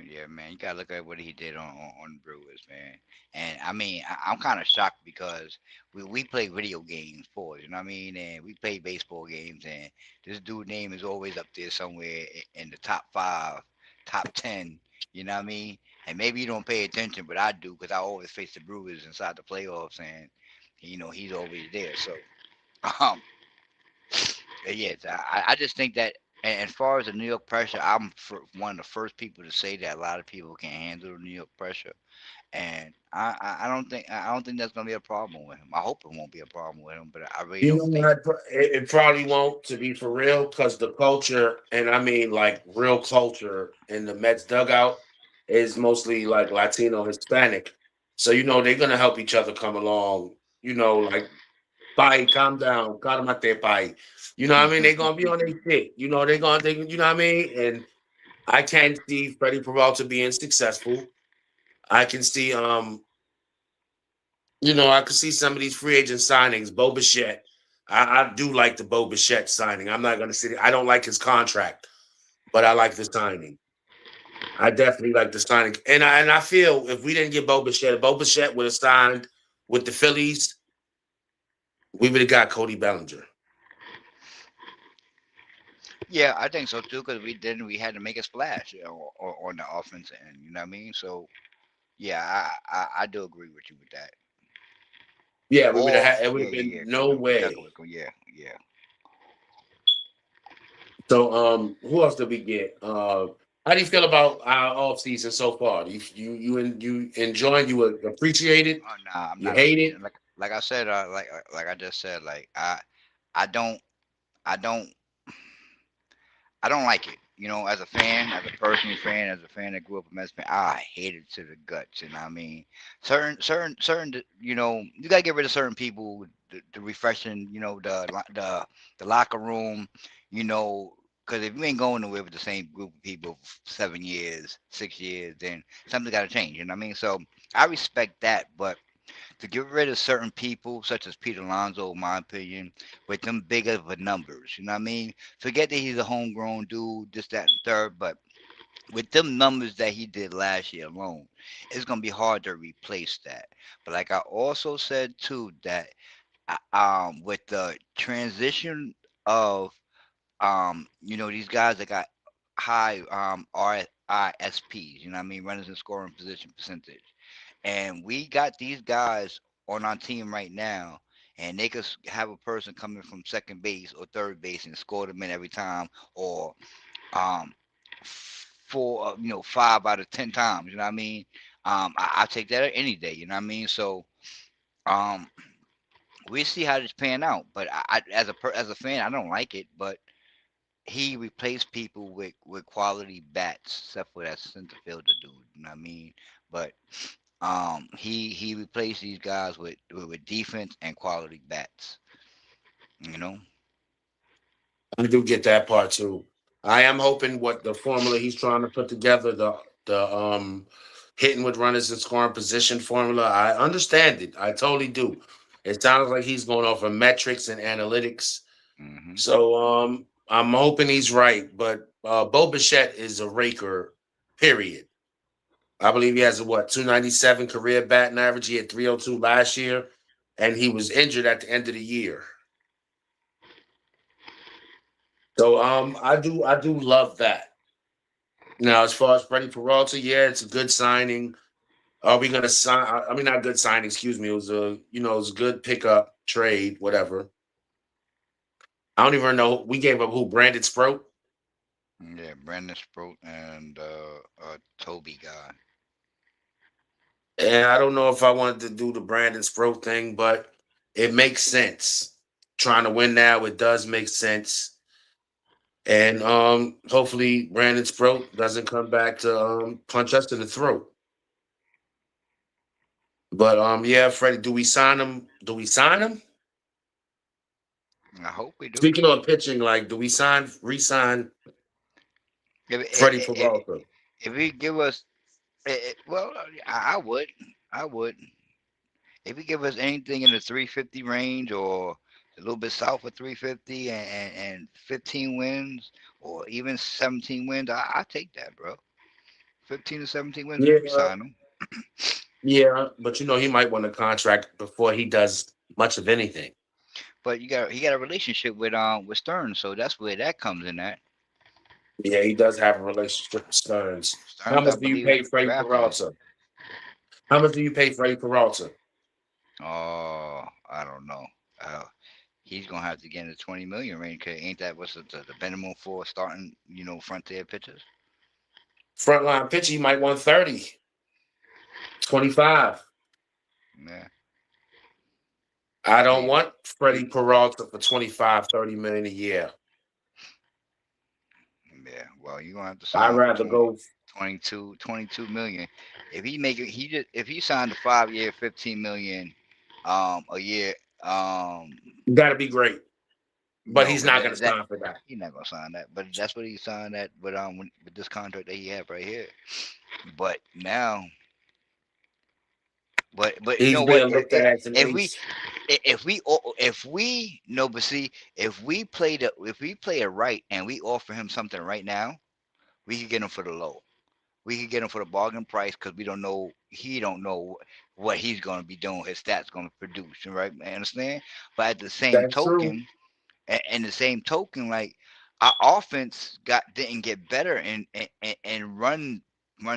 yeah, man, you gotta look at what he did on Brewers, man. And I mean, I'm kind of shocked because we play video games for it, you know what I mean? And we play baseball games, and this dude name is always up there somewhere in the top five, top 10. You know what I mean? And maybe you don't pay attention, but I do because I always face the Brewers inside the playoffs, and he's always there. So, um, yes, I just think that, and as far as the New York pressure, one of the first people to say that a lot of people can handle the New York pressure, and I don't think that's gonna be a problem with him. I hope it won't be a problem with him, but I really You don't know think. what? It probably won't, to be for real, because the culture, and I mean like real culture in the Mets dugout is mostly like Latino, Hispanic. So, they're going to help each other come along, like, pai, calm down, calmate, pai. You know what I mean? They're going to be on their shit. You know what I mean? And I can see Freddie Peralta being successful. I can see, I could see some of these free agent signings. Bo Bichette. I do like the Bo Bichette signing. I'm not going to say I don't like his contract, but I like the signing. I definitely like the signing, and I feel if we didn't get Bo Bichette would have signed with the Phillies, we would have got Cody Bellinger. Yeah, I think so too, because we had to make a splash, on the offense end. You know what I mean? So yeah, I do agree with you with that. Yeah, we would have Or had. It would yeah, have yeah, been yeah. no We gotta go way. with yeah, yeah. So, who else did we get? How do you feel about our off season so far? You enjoying? You appreciate it? Oh nah, I'm You not hate appreciating. it? Like I said, like I just said, like I don't I don't I don't like it. You know, as a fan, as a personal fan, as a fan that grew up a Mets fan, I hate it to the guts. And I mean, certain, you know, you gotta get rid of certain people, the refreshing, you know, the locker room, you know, because if you ain't going nowhere with the same group of people for 7 years, 6 years, then something got to change. You know what I mean? So I respect that, but to get rid of certain people, such as Pete Alonso, in my opinion, with them big of a numbers. You know what I mean? Forget that he's a homegrown dude, this, that, and third, but with them numbers that he did last year alone, it's gonna be hard to replace that. But like I also said too, that with the transition of you know, these guys that got high RISPs, you know what I mean, runners in scoring position percentage. And we got these guys on our team right now, and they could have a person coming from second base or third base and score them in every time, or um, you know, 5 out of 10 times. You know what I mean? I take that any day. You know what I mean? So um, we see how this pan out. But as as a fan, I don't like it. But he replaced people with quality bats, except for that center fielder dude. You know what I mean? But he replaced these guys with defense and quality bats. You know. I do get that part too. I am hoping what the formula he's trying to put together, the hitting with runners in scoring position formula. I understand it. I totally do. It sounds like he's going off of metrics and analytics. Hmm. So I'm hoping he's right. But Bo Bichette is a raker, period. I believe he has a what 297 career batting average. He had 302 last year, and he was injured at the end of the year. So I do love that. Now, as far as Freddie Peralta, yeah, it's a good signing. Are we gonna sign? I mean, not good signing. Excuse me. It was it was a good pickup, trade, whatever. I don't even know. We gave up who? Brandon Sproat, Yeah, Brandon Sproat and Toby guy. and I don't know if I wanted to do the Brandon Sproat thing, but it makes sense. Trying to win now, it does make sense, and hopefully Brandon Sproat doesn't come back to punch us in the throat. But yeah, Freddie, do we sign him? Do we sign him? I hope we do. Speaking of pitching, like, do we re-sign If Freddie if, if, Peralta? if he give us, well, I would, I would. If he give us anything in the 350 range or a little bit south of 350 and 15 wins or even 17 wins, I take that, bro. 15 to 17 wins, we Yeah, resign him. yeah, but he might want a contract before he does much of anything. But he got a relationship with Stern, so that's where that comes in at. Yeah, he does have a relationship with Stearns. How Stearns, I much do you believe, pay Freddie drafted him. Peralta? How much do you pay Freddie Peralta? Oh, I don't know. Uh, he's gonna have to get in the 20 million range. 'Cause ain't that what's the minimum for starting, you know, frontier pitchers? Frontline pitcher, he might want 30, 25. Yeah, I don't maybe. want Freddie Peralta for 25, 30 million a year. Yeah. Well, you're gonna have to I'd sign him for rather go. 22 million. If he make it, if he signed a 5 year, 15 million, a year, Got to be great, but no, he's but not going to that sign for that. he's not gonna sign that. But that's what he signed that with this contract that he have right here. But now, but you He's know what? being looked at as an If we ace. if we no, but see, if we play it right and we offer him something right now, we could get him for the low. We could get him for the bargain price because we don't know he don't know what he's going to be doing. His stats going to produce, right? I understand. But at the same That's true. token, and the same token, like our offense didn't get better in run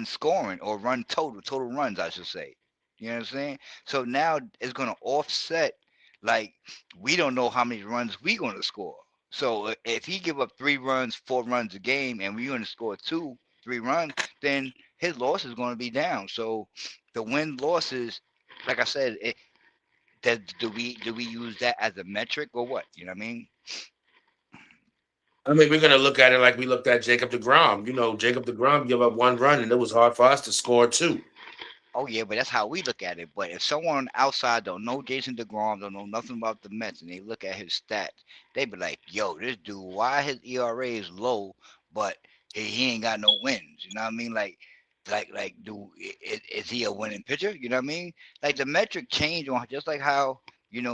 scoring or run total runs, I should say. You know what I'm saying? So now it's going to offset. Like we don't know how many runs we going to score. So if he give up 3 runs, 4 runs a game, and we going to score two, 3 runs, then his loss is going to be down. So the win losses, like I said, do we use that as a metric or what? You know what I mean? I mean, we're gonna look at it like we looked at Jacob DeGrom. You know, Jacob DeGrom give up one run, and it was hard for us to score two. Oh yeah, but that's how we look at it. But if someone outside don't know Jason Degrom, don't know nothing about the Mets, and they look at his stats, they be like, "Yo, this dude, why his ERA is low, but he ain't got no wins?" You know what I mean? Do is he a winning pitcher? You know what I mean? Like the metric change on just like how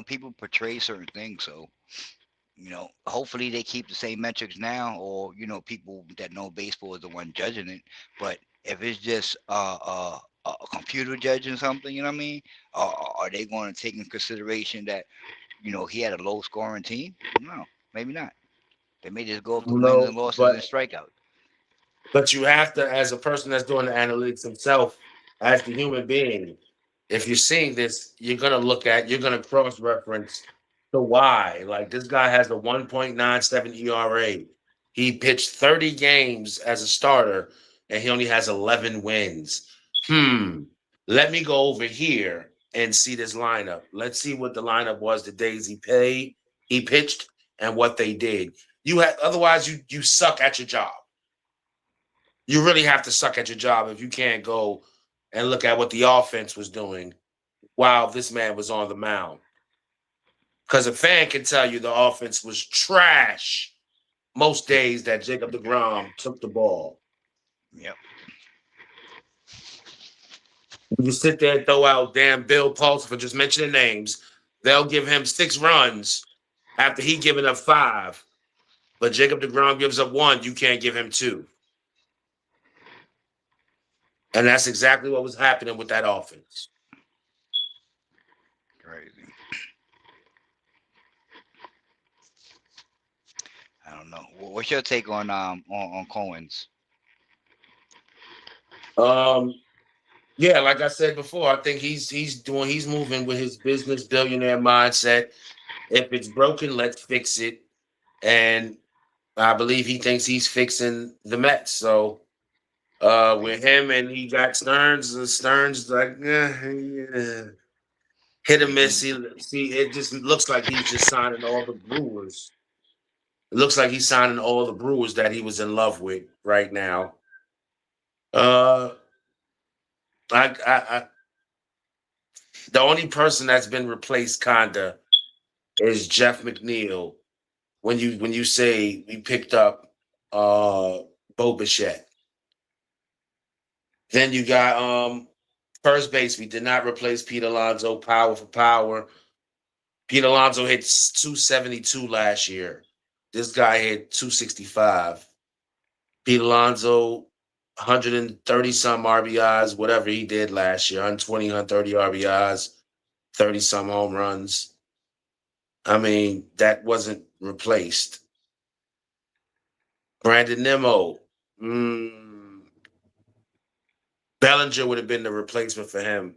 people portray certain things. So hopefully they keep the same metrics now, or people that know baseball is the one judging it. But if it's just a computer judging something, you know what I mean? Are they going to take in consideration that he had a low scoring team? No, maybe not. They may just go off the wins and No, losses and but strikeouts. you have to, as a person that's doing the analytics himself, as the human being, if you're seeing this, you're gonna cross reference the why. Like this guy has a 1.97 ERA. He pitched 30 games as a starter, and he only has 11 wins. Hmm. Let me go over here and see this lineup. Let's see what the lineup was the days he pitched, and what they did. You had otherwise you suck at your job. You really have to suck at your job if you can't go and look at what the offense was doing while this man was on the mound. Because a fan can tell you the offense was trash most days that Jacob DeGrom took the ball. Yep. You sit there and throw out damn Bill Pulse for just mentioning names. They'll give him 6 runs after he giving up 5. But Jacob DeGrom gives up 1. You can't give him 2. And that's exactly what was happening with that offense. Crazy. I don't know. What's your take on Cohen's? Um, Yeah, like I said before, I think he's moving with his business billionaire mindset. If it's broken, let's fix it. And I believe he thinks he's fixing the Mets. So with him and he got Stearns, and Stearns like yeah, hit or miss. He See, it just looks like he's just signing all the Brewers. It looks like he's signing all the Brewers that he was in love with right now. Uh, I the only person that's been replaced, kinda, is Jeff McNeil. When you say we picked up Bo Bichette. Then you got first base. We did not replace Pete Alonso, power for power. Pete Alonso hit 272 last year. This guy hit 265. Pete Alonso 130 some RBIs, whatever he did last year, 120, 130 RBIs, 30 some home runs. I mean, that wasn't replaced. Brandon Nimmo. Mm, Bellinger would have been the replacement for him.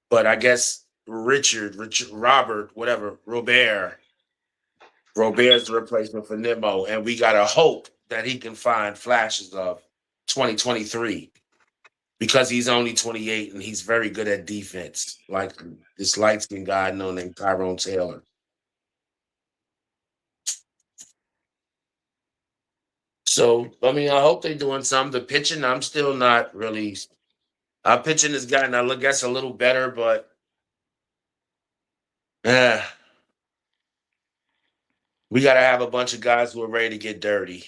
But I guess Robert, whatever, Robert's the replacement for Nimmo. And we got to hope that he can find flashes of 2023 because he's only 28 and he's very good at defense, like this light skinned guy known named Tyrone Taylor. So, I mean, I hope they're doing something. The pitching, I'm still not really. Our pitching has gotten, I guess, a little better, but uh, we got to have a bunch of guys who are ready to get dirty.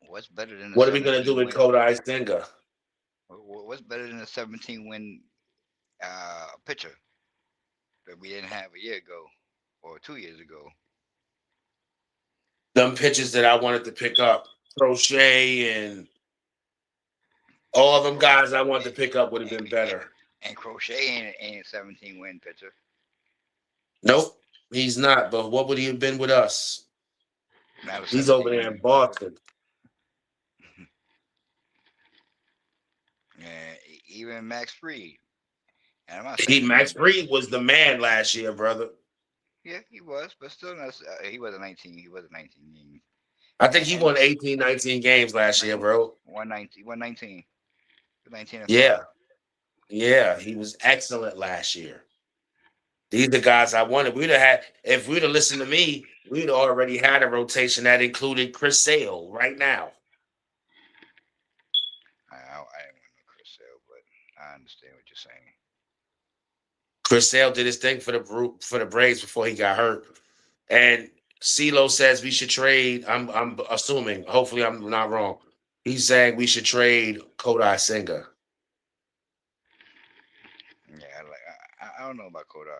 what's better than a What are we going to do 17 with win? Kodai Senga? What's better than a 17 win pitcher that we didn't have a year ago or 2 years ago? Them pitches that I wanted to pick up, Crochet and all of them Cro- guys I wanted to pick up would have and, been better. and Crochet ain't a 17 win pitcher. Nope, he's not. But what would he have been with us? Not a He's over 17 there win in pitcher. Boston. And even Max Fried. And I'm not He saying he Max was. Fried was the man last year, brother. Yeah, he was, but still not. He wasn't 19. He wasn't 19 games. I think he and won 18, 19 games last year, bro. 119, 119, 19 and Yeah, 5. yeah, he was excellent last year. These are the guys I wanted. We'd have had if we'd have listened to me, we'd already had a rotation that included Chris Sale right now. I didn't want no Chris Sale, but I understand what you're saying. Chris Sale did his thing for the Braves before he got hurt. And CeeLo says we should trade. I'm assuming. Hopefully, I'm not wrong. He's saying we should trade Kodai Senga. Yeah, I don't know about Koda.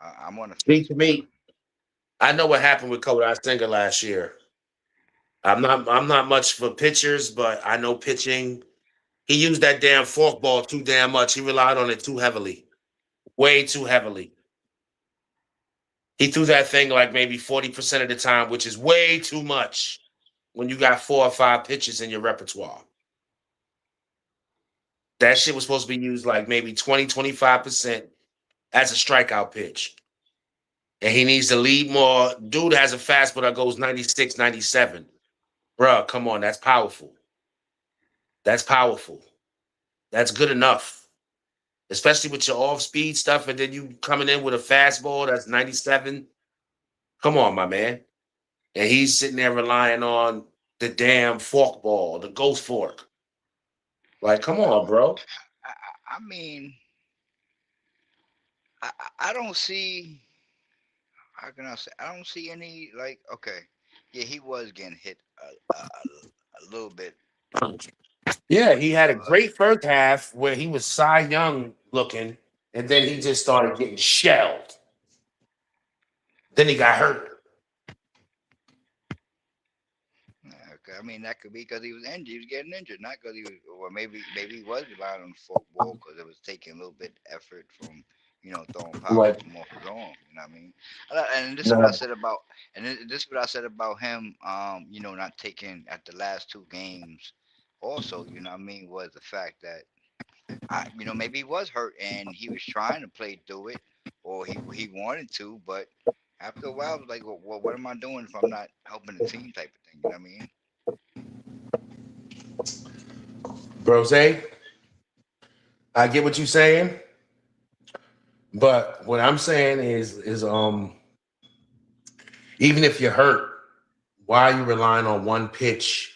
I'm on the Speak fence to with him. me. I know what happened with Kodai Senga last year. I'm not much for pitchers, but I know pitching. He used that damn forkball too damn much. He relied on it too heavily, way too heavily. He threw that thing like maybe 40% of the time, which is way too much when you got 4 or 5 pitches in your repertoire. That shit was supposed to be used like maybe 20, 25% as a strikeout pitch. And he needs to lead more. Dude has a fastball that goes 96, 97. Bruh, come on. That's powerful. That's powerful. That's good enough. Especially with your off speed stuff. And then you coming in with a fastball that's 97. Come on, my man. And he's sitting there relying on the damn fork ball, the ghost fork. Like, come on, bro. I mean, I don't see. How can I say? I don't see any like. Okay, yeah, he was getting hit a little bit. Yeah, he had a Uh, great first half where he was Cy Young looking, and then he just started getting shelled. Then he got hurt. yeah, okay, I mean, that could be because he was injured. He was getting injured, not because he was, or maybe he was relying on the football because it was taking a little bit effort from throwing power Like, from off his arm. You know what I mean? And this is what I no, said about, this is what I said about him. Not taking at the last two games. Also, you know what I mean, was the fact that maybe he was hurt and he was trying to play through it, or he wanted to, but after a while, it was like, well, what am I doing if I'm not helping the team, type of thing. You know what I mean? Brose, I get what you're saying, but what I'm saying is even if you're hurt, why are you relying on one pitch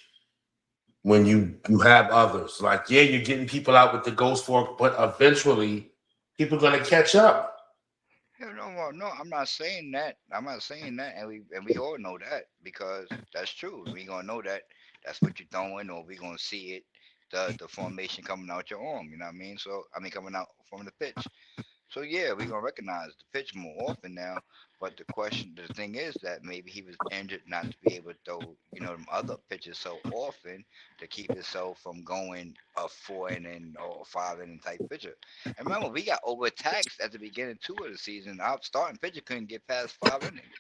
when you have others? Like, yeah, you're getting people out with the ghost fork, but eventually people are gonna catch up. Yeah, no, well, no, I'm not saying that. I'm not saying that, and we all know that because that's true. We gonna know that that's what you're throwing, or we gonna see it, the formation coming out your arm. You know what I mean? So I mean, coming out from the pitch. So yeah, we're gonna recognize the pitch more often now. But the thing is that maybe he was injured not to be able to throw, them other pitches so often to keep himself from going a 4 inning or 5 inning type pitcher. And remember, we got overtaxed at the beginning two of the season. Our starting pitcher couldn't get past 5 innings,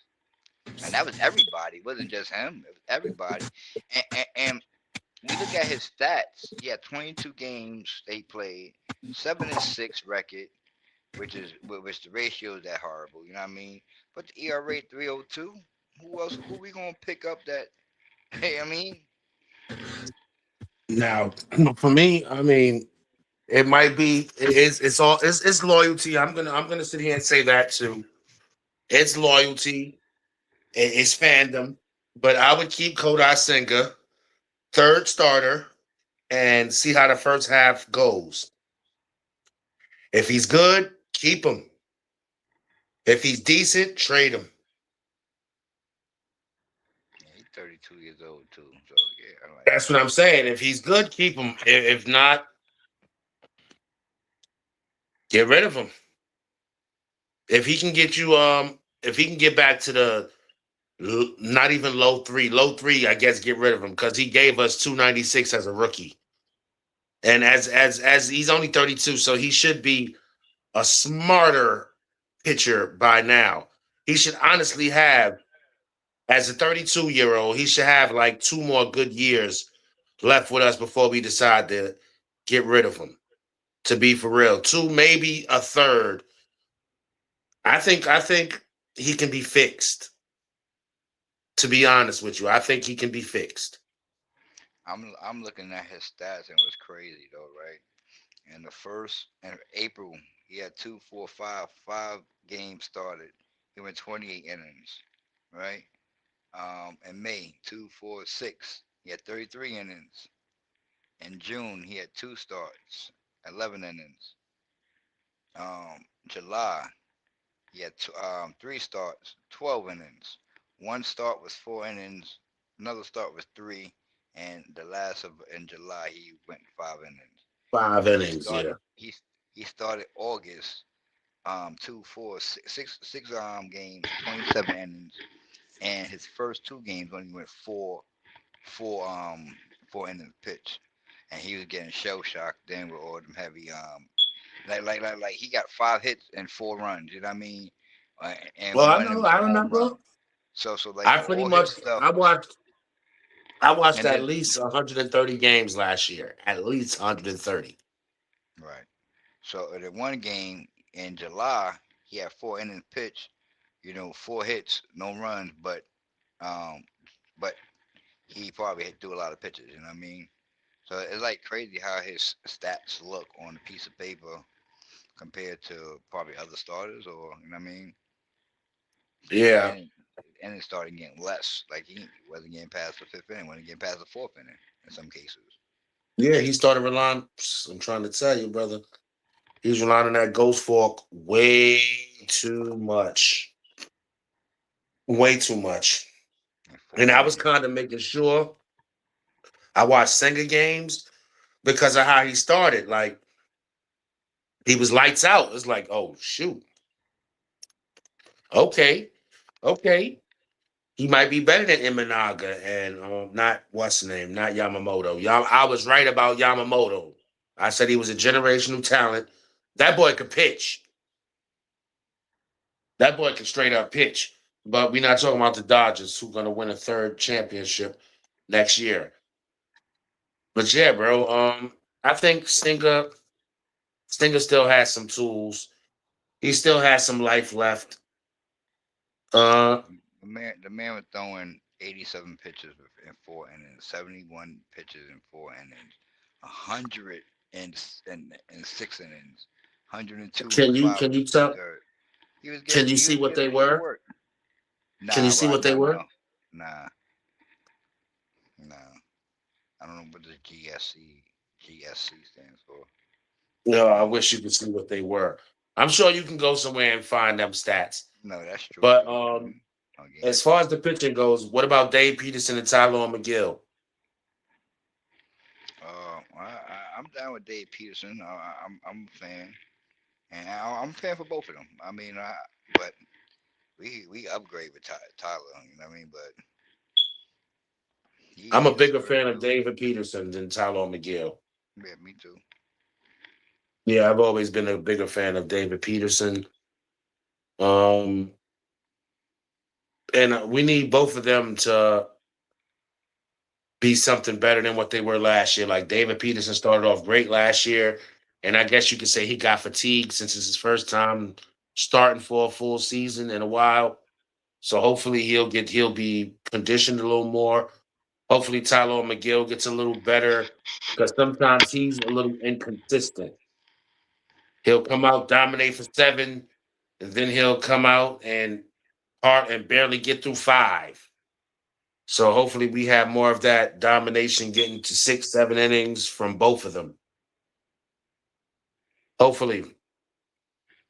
and that was everybody. It wasn't just him; it was everybody. And we look at his stats. He had 22 games they played, 7-6 record, which the ratio is that horrible. You know what I mean? But the ERA 3.02. Who else? Who we gonna pick up that? Hey, I mean, Now, for me, I mean, it might be it's loyalty. I'm gonna sit here and say that too. It's loyalty, it's fandom, but I would keep Kodai Senga third starter and see how the first half goes. If he's good, keep him. If he's decent, trade him. yeah, he's 32 years old too. So yeah, I like. That's what I'm saying. If he's good, keep him. If not, get rid of him. If he can get back to the not even low three, I guess get rid of him because he gave us 296 as a rookie, and as he's only 32, so he should be a smarter pitcher by now. He should honestly have, as a 32-year-old, he should have like 2 more good years left with us before we decide to get rid of him. To be for real, two, maybe a third. I think he can be fixed. To be honest with you, I think he can be fixed. I'm looking at his stats and it was crazy though, right? In the first in April, he had 5 games started. He went 28 innings, right? In May, 2, 4, 6, he had 33 innings. In June, he had 2 starts, 11 innings. July, he had 3 starts, 12 innings. One start was 4 innings. Another start was three, and the last of in July he went 5 innings. Five And he innings, yeah. started he started August 2, 4, 6 games, 27 innings, and his first 2 games only went four um 4 innings pitch, and he was getting shell shocked then with all them heavy like he got 5 hits and 4 runs. You know what I mean? Well, And I one of them know. was I a home remember. run. So like I pretty all his much. stuff, I watched. I watched and at then least 130 games last year. At least 130. right. So in the one game in July, he had 4 innings pitch, 4 hits, no runs, um, but he probably had threw a lot of pitches. You know what I mean? So it's like crazy how his stats look on a piece of paper compared to probably other starters, or you know what I mean? Yeah. And and it started getting less. Like he wasn't getting past the fifth inning, wasn't getting past the fourth inning in some cases. Yeah, he started relying. I'm trying to tell you, brother. He's relying on that ghost fork way too much. Way too much. In And four I was innings, kind of making sure I watched Singer games because of how he started. Like he was lights out. It's like, oh shoot, okay, okay. He might be better than Imanaga and not what's the name, not Yamamoto. I was right about Yamamoto. I said he was a generational talent. That boy could pitch. That boy can straight up pitch. But we're not talking about the Dodgers, who are going to win a third championship next year. But yeah, bro. I think Stinger still has some tools. He still has some life left. Uh, the man was throwing 87 pitches in 4 innings, 71 pitches in 4 innings, 100 in 6 innings, 102 in can you five can and you two tell? thirds. He was Can getting you he see was what they getting full were? work. Can you Nah, see well, what they no, were? nah. No, I don't know what the GSC stands for. No, I Um, wish you could see what they were. I'm sure you can go somewhere and find them stats. no, that's true But too. Okay. as far as the pitching goes, what about Dave Peterson and Tyler McGill? I'm down with Dave Peterson. I'm a fan, and I'm a fan for both of them. I mean, but we upgrade with Tyler. You know what I mean? But I'm a he's a bigger square fan of dude. David Peterson than Tyler McGill. Yeah, me too. Yeah, I've always been a bigger fan of David Peterson. Um, and we need both of them to be something better than what they were last year. Like David Peterson started off great last year, and I guess you could say he got fatigued since it's his first time starting for a full season in a while. So hopefully he'll be conditioned a little more. Hopefully Tyler McGill gets a little better because sometimes he's a little inconsistent. He'll come out, dominate for 7, and then he'll come out and hard and barely get through 5. So hopefully we have more of that domination getting to 6, 7 innings from both of them. Hopefully.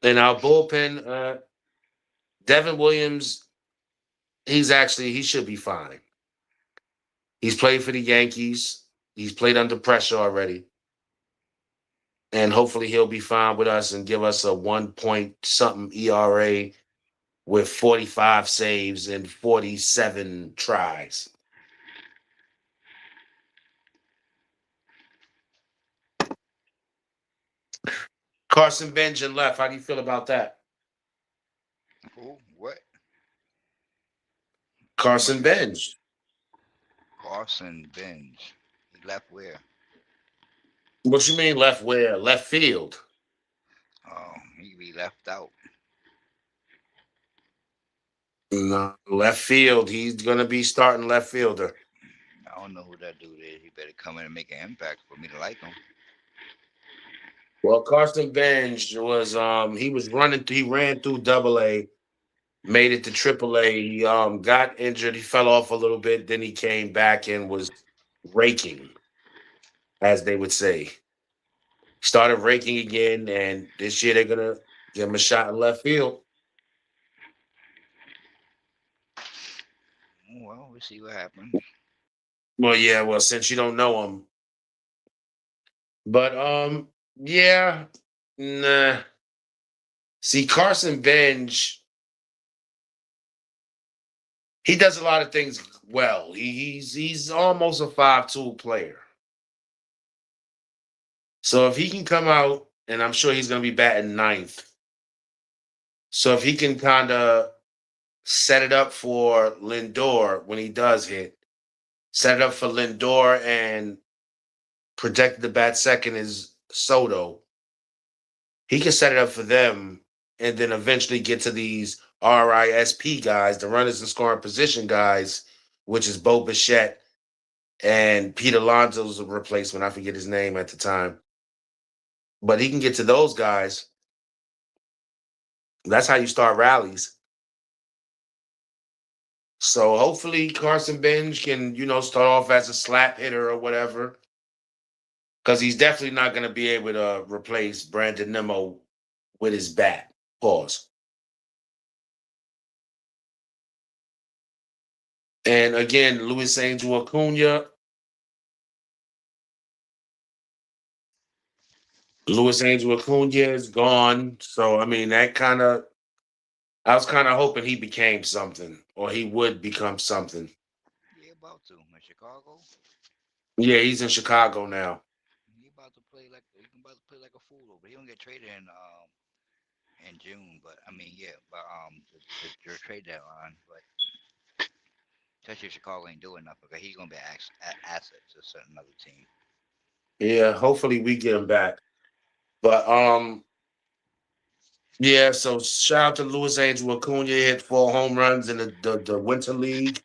In our bullpen, Devin Williams, he should be fine. He's played for the Yankees. He's played under pressure already. And hopefully he'll be fine with us and give us a 1 point something ERA with 45 saves and 47 tries. Carson Benjamin left. How do you feel about that? Who? What? Carson Somebody left. Benj. Carson Bench. He left where? What you mean left where? Left field. Oh, he be left out. No, left field. He's gonna be starting left fielder. I don't know who that dude is. He better come in and make an impact for me to like him. Well, Carson Bench was he was running. He ran through Double A, made it to Triple A. He got injured. He fell off a little bit. Then he came back and was raking, as they would say. Started raking again, and this year they're gonna give him a shot in left field. Well, we'll see what happens. Well, yeah. Well, since you don't know him, but yeah, nah. See, Carson Bench, he does a lot of things well. He's almost a 5 tool player. So if he can come out, and I'm sure he's going to be batting ninth. So if he can kind of set it up for Lindor when he does hit, set it up for Lindor and protect the bat second is Soto. He can set it up for them and then eventually get to these RISP guys, the runners in scoring position guys, which is Bo Bichette and Pete Alonso's replacement. I forget his name at the time. But he can get to those guys. That's how you start rallies. So hopefully Carson Bench can, start off as a slap hitter or whatever. Because he's definitely not going to be able to replace Brandon Nimmo with his bat. Pause. And again, Luis Angel Acuna. Luis Angel Acuna is gone. So I mean that kind of I was kind of hoping he became something or he would become something. He about to in Chicago. Yeah, he's in Chicago now. He about to play like he about to play like a fool over. He don't get traded in June, but I mean yeah, but the trade deadline, but especially if Chicago ain't doing enough because he's gonna be an asset to a certain other team. Yeah, hopefully we get him back. But yeah, so shout out to Luis Angel Acuna. Hit 4 home runs in the Winter League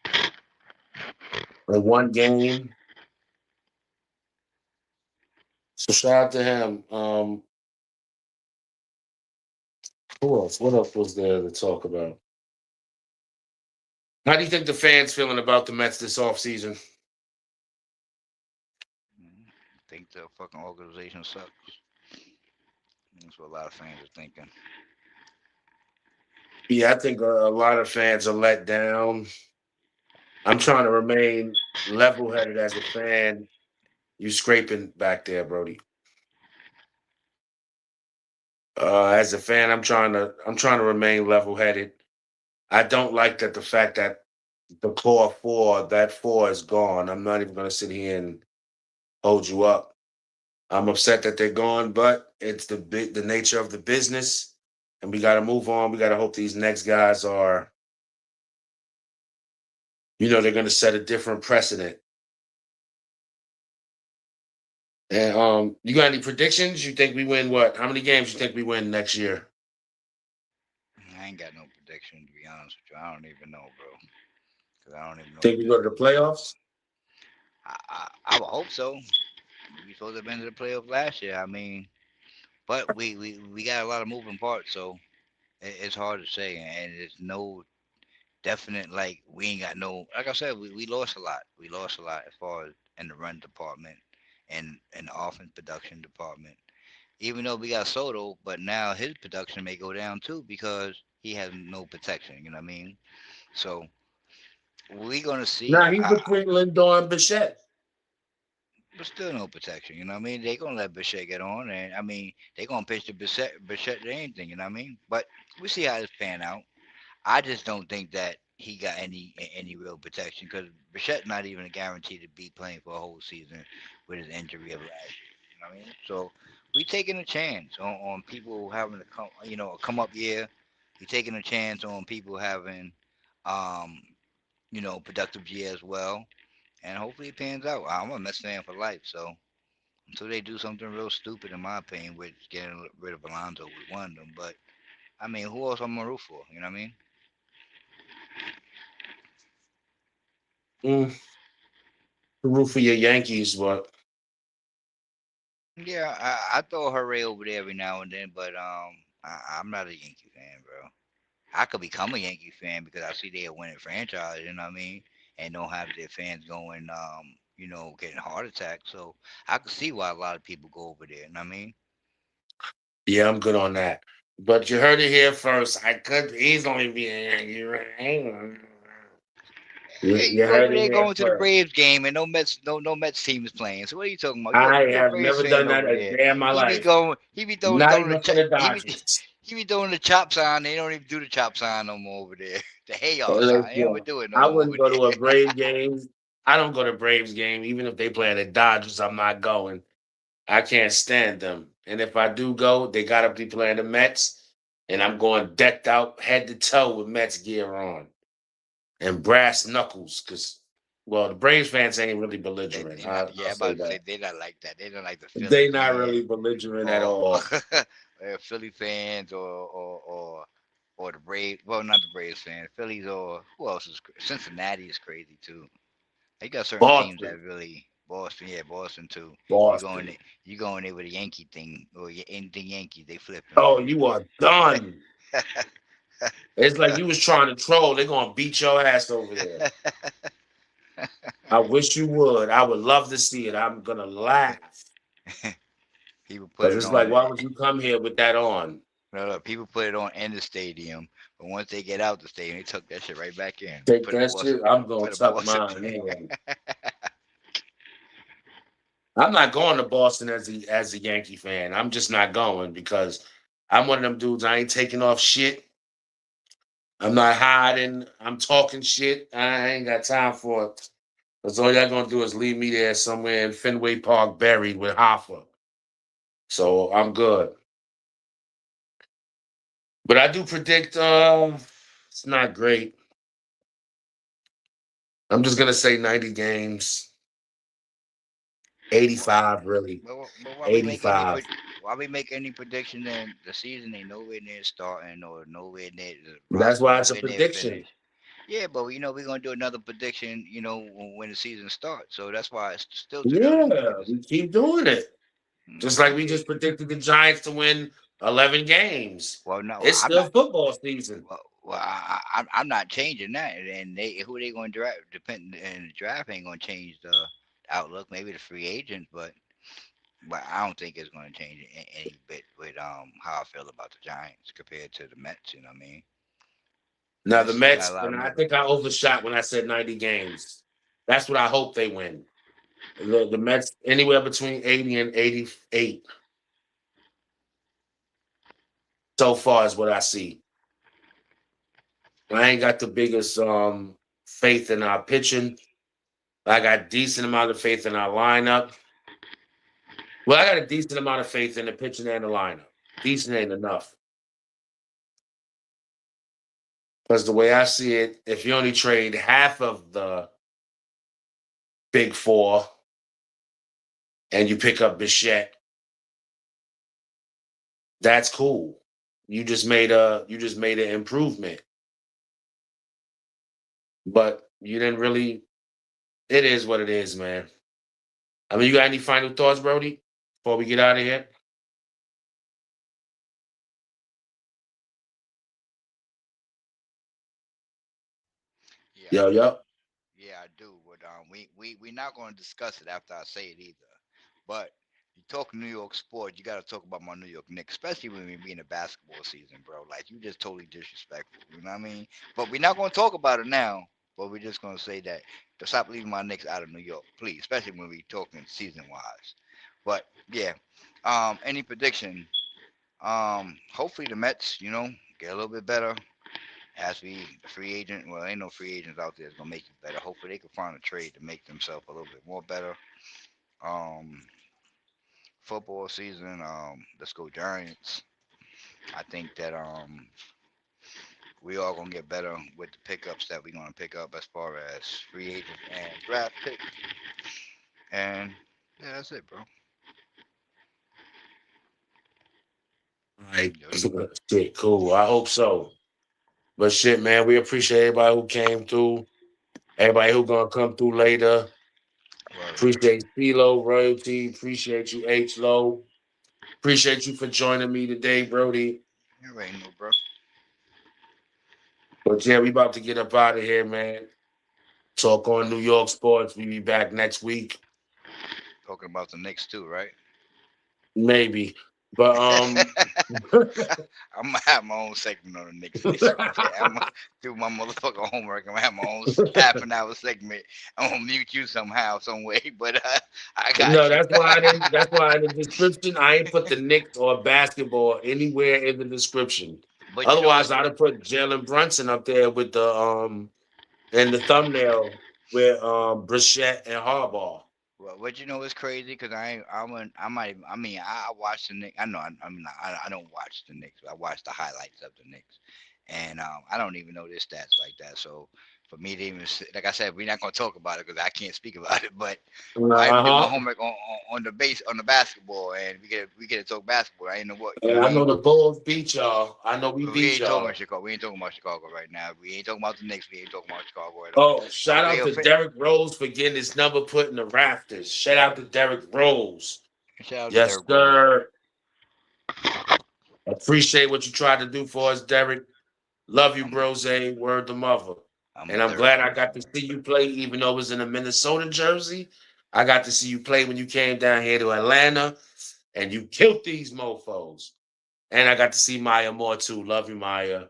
in one game. So shout out to him. Who else? What else was there to talk about? How do you think the fans feeling about the Mets this offseason? I think the fucking organization sucks. That's what a lot of fans are thinking. Yeah, I think a lot of fans are let down. I'm trying to remain level headed as a fan. You scraping back there, Brody. As a fan, I'm trying to remain level headed. I don't like that the fact that the core four, that four is gone. I'm not even gonna sit here and hold you up. I'm upset that they're gone, but it's the nature of the business, and we got to move on. We got to hope these next guys are, they're going to set a different precedent. And you got any predictions? You think we win what? How many games you think we win next year? I ain't got no prediction to be honest with you. I don't even know, bro. Cause I don't even know Think what we this go to the dude is. playoffs? I would hope so. We supposed to have been to the playoffs last year. I mean, but we got a lot of moving parts, so it's hard to say, and there's no definite like we ain't got no like I said we lost a lot. We lost a lot as far as in the run department and in the offense production department. Even though we got Soto, but now his production may go down too because he has no protection. You know what I mean? So we gonna see. Nah, he's between Lindor and Bichette. But still no protection. You know what I mean? They gonna let Bichette get on, and I mean they gonna pitch to Bichette to anything. You know what I mean? But we see how this pan out. I just don't think that he got any real protection because Bichette's not even a guarantee to be playing for a whole season with his injury of last year. You know what I mean? So we taking a chance on people having to come, a come up year. We taking a chance on people having, um, productive year as well, and hopefully it pans out. I'm a Mets fan for life, so until they do something real stupid, in my opinion, with getting rid of Alonso, we won them. But I mean, who else I'm gonna root for? You know what I mean? Mm, root for your Yankees, but Yeah, I throw a hooray over there every now and then, but I'm not a Yankee fan, bro. I could become a Yankee fan because I see they're a winning franchise, you know what I mean? And don't have their fans going, getting heart attacks. So I could see why a lot of people go over there, you know what I mean? yeah, I'm good on that. But you heard it here first. I could easily be a Yankee. Right? Yeah, You you heard over it there here going to the first. Braves game and no Mets team is playing. So what are you talking about? I You a have Braves never fan done that over a there. day in my He be life. going, he be Not throwing the even for the he be Dodgers. he be throwing the chop sign. They don't even do the chop sign no more over there. The hey y'all sign. They don't even Listen, do it no I more over wouldn't go to a there. Braves game. I don't go to Braves game, even if they play at the Dodgers. I'm not going. I can't stand them. And if I do go, they got to be playing the Mets, and I'm going decked out head to toe with Mets gear on and brass knuckles. Because, well, the Braves fans ain't really belligerent. They not. I'll Yeah, I'm say about to say that they not like that. They don't like the Philly they not fans really belligerent at or all. Philly fans or the Braves. Well, not the Braves fans. Phillies or who else is Cincinnati is crazy too. They got certain teams Boston, that really Boston. Yeah, Boston too. You go in Boston. there, you go in there with a Yankee thing or anything Yankee, they flipping Oh, on you. you are done. It's like you was trying to troll. They're gonna beat your ass over there. I wish you would. I would love to see it. I'm gonna laugh People put because it it's like, on. why would you come here with that on? No, people put it on in the stadium, but once they get out the stadium, they tuck that shit right back in. Take Put a that Boston, shit. I'm gonna put a tuck Boston mine thing. in. I'm not going to Boston as a Yankee fan. I'm just not going because I'm one of them dudes. I ain't taking off shit. I'm not hiding. I'm talking shit. I ain't got time for it. Because all y'all gonna do is leave me there somewhere in Fenway Park buried with Hoffa. So I'm good. But I do predict it's not great. I'm just gonna say 90 games, Well, 85 really. but why we make any 85. why we make any prediction then the season ain't nowhere near starting or nowhere near the That's roster why it's a nowhere near prediction. finished. Yeah, but we're gonna do another prediction, when the season starts. So that's why it's still too early to make a Yeah, we decision. keep doing it. Just like we Okay. just predicted the Giants to win 11 games. Well, no, It's I'm still not. football season. Well, I'm not changing that. And they who they going to draft depend and the draft ain't going to change the outlook. Maybe the free agents, but I don't think it's going to change any bit with how I feel about the Giants compared to the Mets. You know what I mean? Now the Mets still got a Mets, lot and of I more. think I overshot when I said 90 games. That's what I hope they win. The Mets anywhere between 80 and 88 so far is what I see. I ain't got the biggest faith in our pitching. I got decent amount of faith in our lineup. Well, I got a decent amount of faith in the pitching and the lineup. Decent ain't enough. Because the way I see it, if you only trade half of the big four and you pick up Bichette, that's cool. You just made an improvement. But you didn't really it is what it is, man. I mean, you got any final thoughts, Brody, before we get out of here? Yeah, I Yo, do. yo. Yeah, I do. But we not going to discuss it after I say it either. But you talk New York sports, you got to talk about my New York Knicks, especially when we be in the basketball season, bro. Like you just totally disrespectful. You know what I mean? But we're not going to talk about it now. But we're just going to say that to stop leaving my Knicks out of New York, please, especially when we talking season wise. But yeah, any prediction? Hopefully the Mets, get a little bit better as the free agent. Well, ain't no free agents out there that's gonna make you better. Hopefully, they can find a trade to make themselves a little bit more better. Um, Football season. Let's go Giants. I think that we all gonna get better with the pickups that we're gonna pick up as far as free agent and draft pick. And yeah, that's it, bro. All right. Yo, Shit, cool. I hope so. But shit, man, we appreciate everybody who came through. Everybody who gonna come through later. Word. Appreciate CeeLo, Royalty. Appreciate you, H Low. Appreciate you for joining me today, Brody. You ain't no bro. But yeah, we about to get up out of here, man. Talk on New York sports. We be back next week, Talking about the Knicks too, right? maybe. But I'm gonna have my own segment on the Knicks next week. Yeah, I'm gonna do my motherfucking homework. I'm gonna have my own half an hour segment. I'm gonna mute you somehow, some way, but I no, got you. that's why I didn't. That's why in the description I ain't put the Knicks or basketball anywhere in the description. But you know Otherwise, what's I'd have put Jalen Brunson up there with the in the thumbnail with Brissette and Harbaugh. what you know is crazy? Cause I ain't, I wouldn't, I might I mean I watch the Knicks. I know I mean I don't watch the Knicks. I watch the highlights of the Knicks, and I don't even know their stats like that. So for me to even like I said, we're not gonna talk about it because I can't speak about it. But I even did my Uh huh. homework on the base on the basketball, and we get to talk basketball. I ain't know what you know. And What I I know mean, the Bulls beat y'all. I know we we beat ain't talking about y'all. Chicago. We ain't talking about Chicago right now. We ain't talking about the Knicks. We ain't talking about Chicago at all. Oh, shout Okay, out to Derrick Rose for getting his number put in the rafters. Shout out to Derrick Rose. shout out to Yes, Derrick Rose. sir. Appreciate what you tried to do for us, Derrick. Love you, I'm Brose. Word to mother. I'm a And I'm glad thirsty. I got to see you play, even though it was in a Minnesota jersey. I got to see you play when you came down here to Atlanta, and you killed these mofos. And I got to see Maya more too. Love you, Maya.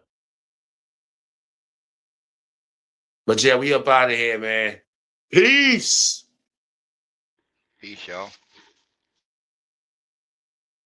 But yeah, we up out of here, man. Peace. Peace, y'all.